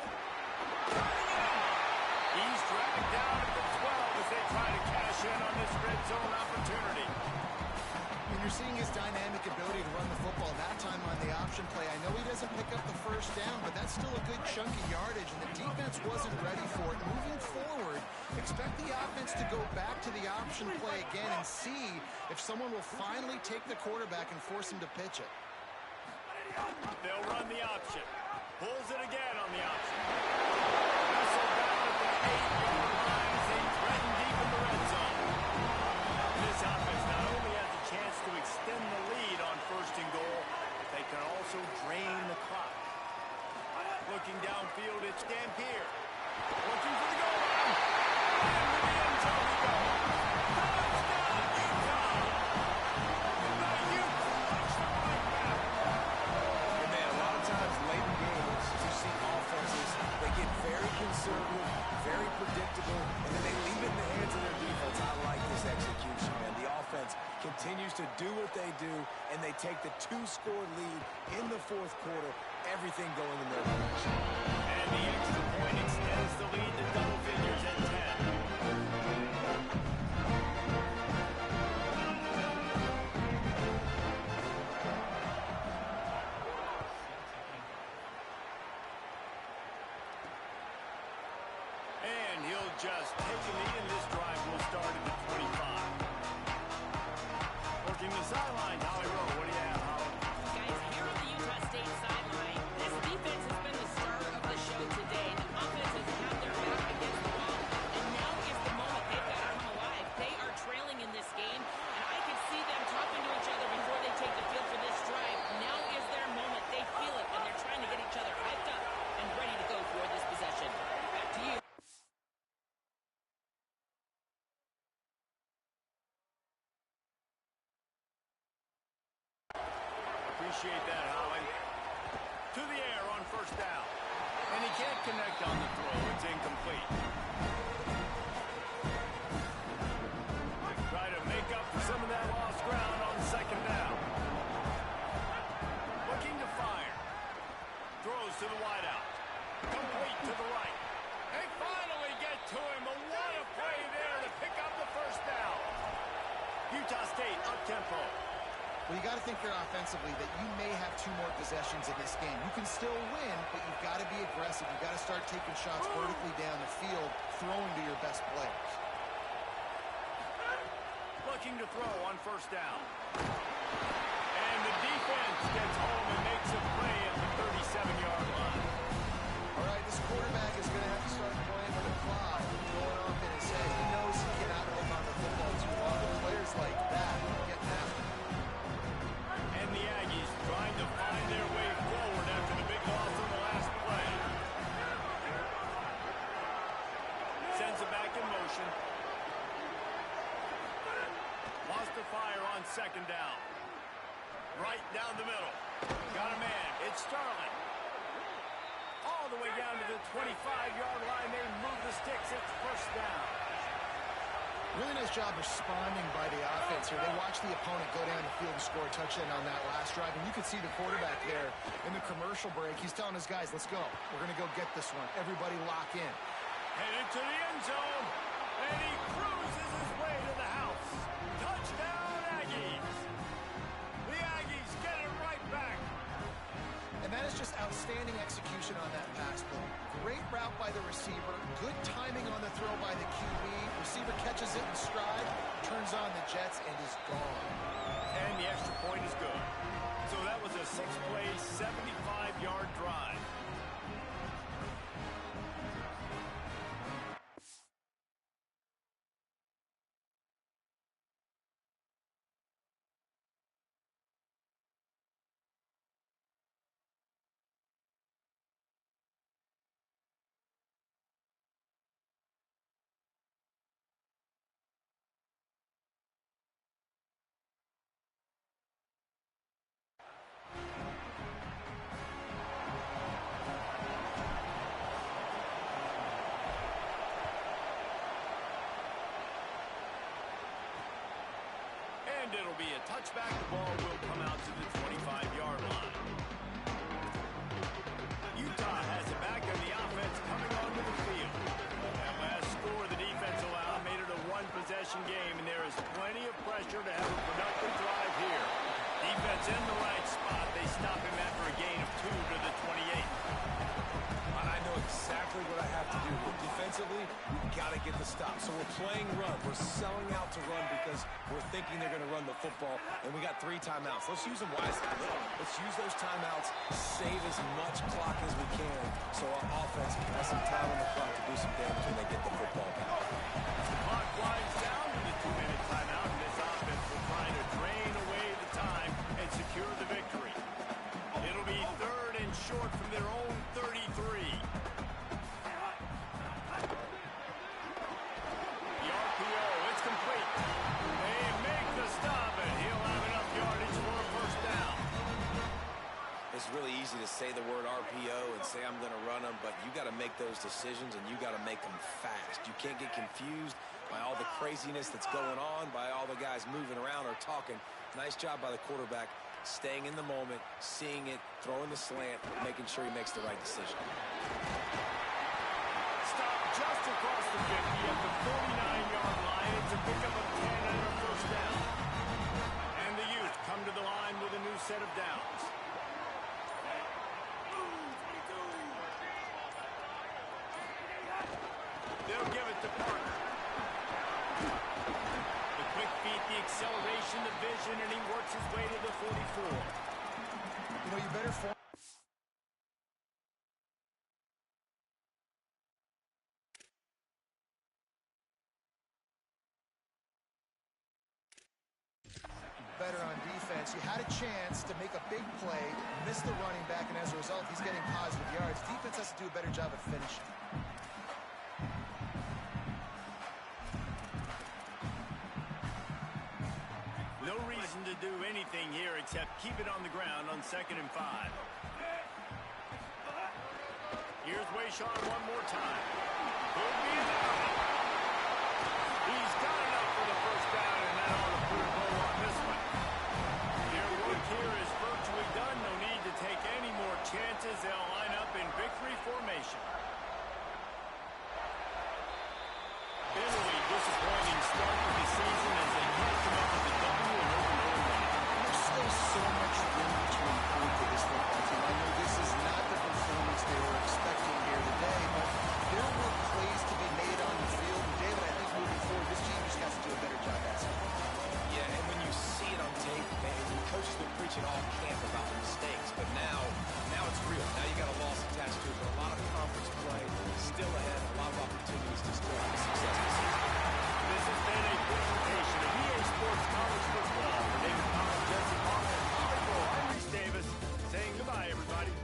He's dragged down at the 12 as they try to cash in on this red zone opportunity. And you're seeing his dynamic ability to run the football, that time on the option play. I know he doesn't pick up the first down, but that's still a good chunk of yardage, and the defense wasn't ready for it. Moving forward, expect the offense to go back to the option play again and see if someone will finally take the quarterback and force him to pitch it. They'll run the option. Pulls it again on the option. Whistle down at the 8-yard line as they threaten deep in the red zone. This offense not only has a chance to extend the lead on first and goal, they can also drain the clock. Looking downfield, it's Dampier. Looking for the goal line. And to the end zone we go. Touchdown, Utah! The Utes punch the right back. And man, a lot of times late in games, you see offenses, they get very conservative, very predictable, and then they leave it in the hands of their defense. I like this execution, man. The offense continues to do what they do, and they take the 2-score lead in the fourth quarter, everything going in their direction. And the extra point extends the lead to double figures at 10. And he'll just take a knee, and this drive will start at the 25. Working the sideline, Holly Rowe. What do you have, Holly? Guys, here on the Utah State sideline, this defense has been the star of the show today. The offense has had their back against the wall, and now is the moment they've got to come alive. They are trailing in this game, and I can see them talking to each other before they take the field for this drive. Now is their moment. They feel it, and they're trying to get each other hyped up and ready to go for this possession. Back to you. Appreciate that, Holly. To the air on first down. And he can't connect on the throw. It's incomplete. Try to make up for some of that lost ground on second down. Looking to fire. Throws to the wideout. Complete to the right. They finally get to him. But what a play there to pick up the first down. Utah State up-tempo. Well, you got to think here offensively that you may have 2 more possessions in this game. You can still win, but you've got to be aggressive. You've got to start taking shots vertically down the field, throwing to your best players. Looking to throw on first down. And the defense gets home and makes a play at the 37-yard line. All right, this quarterback is going to have to start playing with a clock going off in his head. He knows he cannot hold on to the football too long. With players like that getting after him. And the Aggies trying to find their way forward after the big loss on the last play. Sends it back in motion. Wants to fire on second down. Right down the middle. Got a man. It's Starling. All the way down to the 25-yard line. They move the sticks. It's first down. Really nice job responding by the offense here. They watched the opponent go down the field and score a touchdown on that last drive. And you could see the quarterback there in the commercial break. He's telling his guys, let's go. We're going to go get this one. Everybody lock in. Headed to the end zone. And he cruises his way to the house. Touchdown, Aggies. The Aggies get it right back. And that is just outstanding execution on that pass play. Great route by the receiver. Good timing on the throw by the QB. Receiver catches it in stride, turns on the jets, and is gone. And the extra point is good. So that was a 6-play, 75-yard drive. And it'll be a touchback. The ball will come out to the 25-yard line. Utah has it back on the coming onto the field. That last score the defense allowed made it a one-possession game, and there is plenty of pressure to have a productive drive here. Defense in the right spot. They stop him after a gain of 2 to the 28. And I know exactly what I have to do here. Defensively, we've got to get the stop. So we're playing run. We're selling out to run because we're thinking they're going to run the football, and we got 3 timeouts. Let's use them wisely. Let's use those timeouts, save as much clock as we can so our offense has some time on the clock to do some damage when they get the football back. The clock winds down to the 2-minute timeout, and this offense will try to drain away the time and secure the victory. It'll be 3rd and short from their own 33. The RPO, it's complete. They make the stop, and he'll have enough yardage for a first down. It's really easy to say the word RPO and say I'm going to run them, but you got to make those decisions, and you got to make them fast. You can't get confused by all the craziness that's going on, by all the guys moving around or talking. Nice job by the quarterback, staying in the moment, seeing it, throwing the slant, making sure he makes the right decision. Stop just across the 50 at the 49-yard line. It's a pickup of 10 and a first down. And the Utes come to the line with a new set of downs. They'll give it to Parker. The quick feet, the acceleration, the vision, and he works his way to the 44. You know, you better form. Better on defense. You had a chance to make a big play, missed the running back, and as a result, he's getting positive yards. Defense has to do a better job of finishing. No reason to do anything here except keep it on the ground on 2nd and 5. Here's Wayshawn one more time. Could be enough. He's got enough for the first down, and that ought to put a bow on this one. Their work here is virtually done. No need to take any more chances. They'll line up in victory formation. Bitterly disappointing start to the season as they can't come up with the W and over. There's still so much room to improve for this football team. I know this is not the performance they were expecting here today, but there were plays to be made on the field. And David, I think moving forward, this team just has to do a better job at it. Yeah, and when you see it on tape, man, the coaches been preaching all camp about the mistakes, but now it's real. Now you got a loss attached to it, but a lot of conference play still ahead, a lot of opportunities to still have a successful season. This has been a presentation of EA Sports College Football. For David Collins, Jesse Palmer, and College Bowl, I'm Reese Davis, saying goodbye, everybody.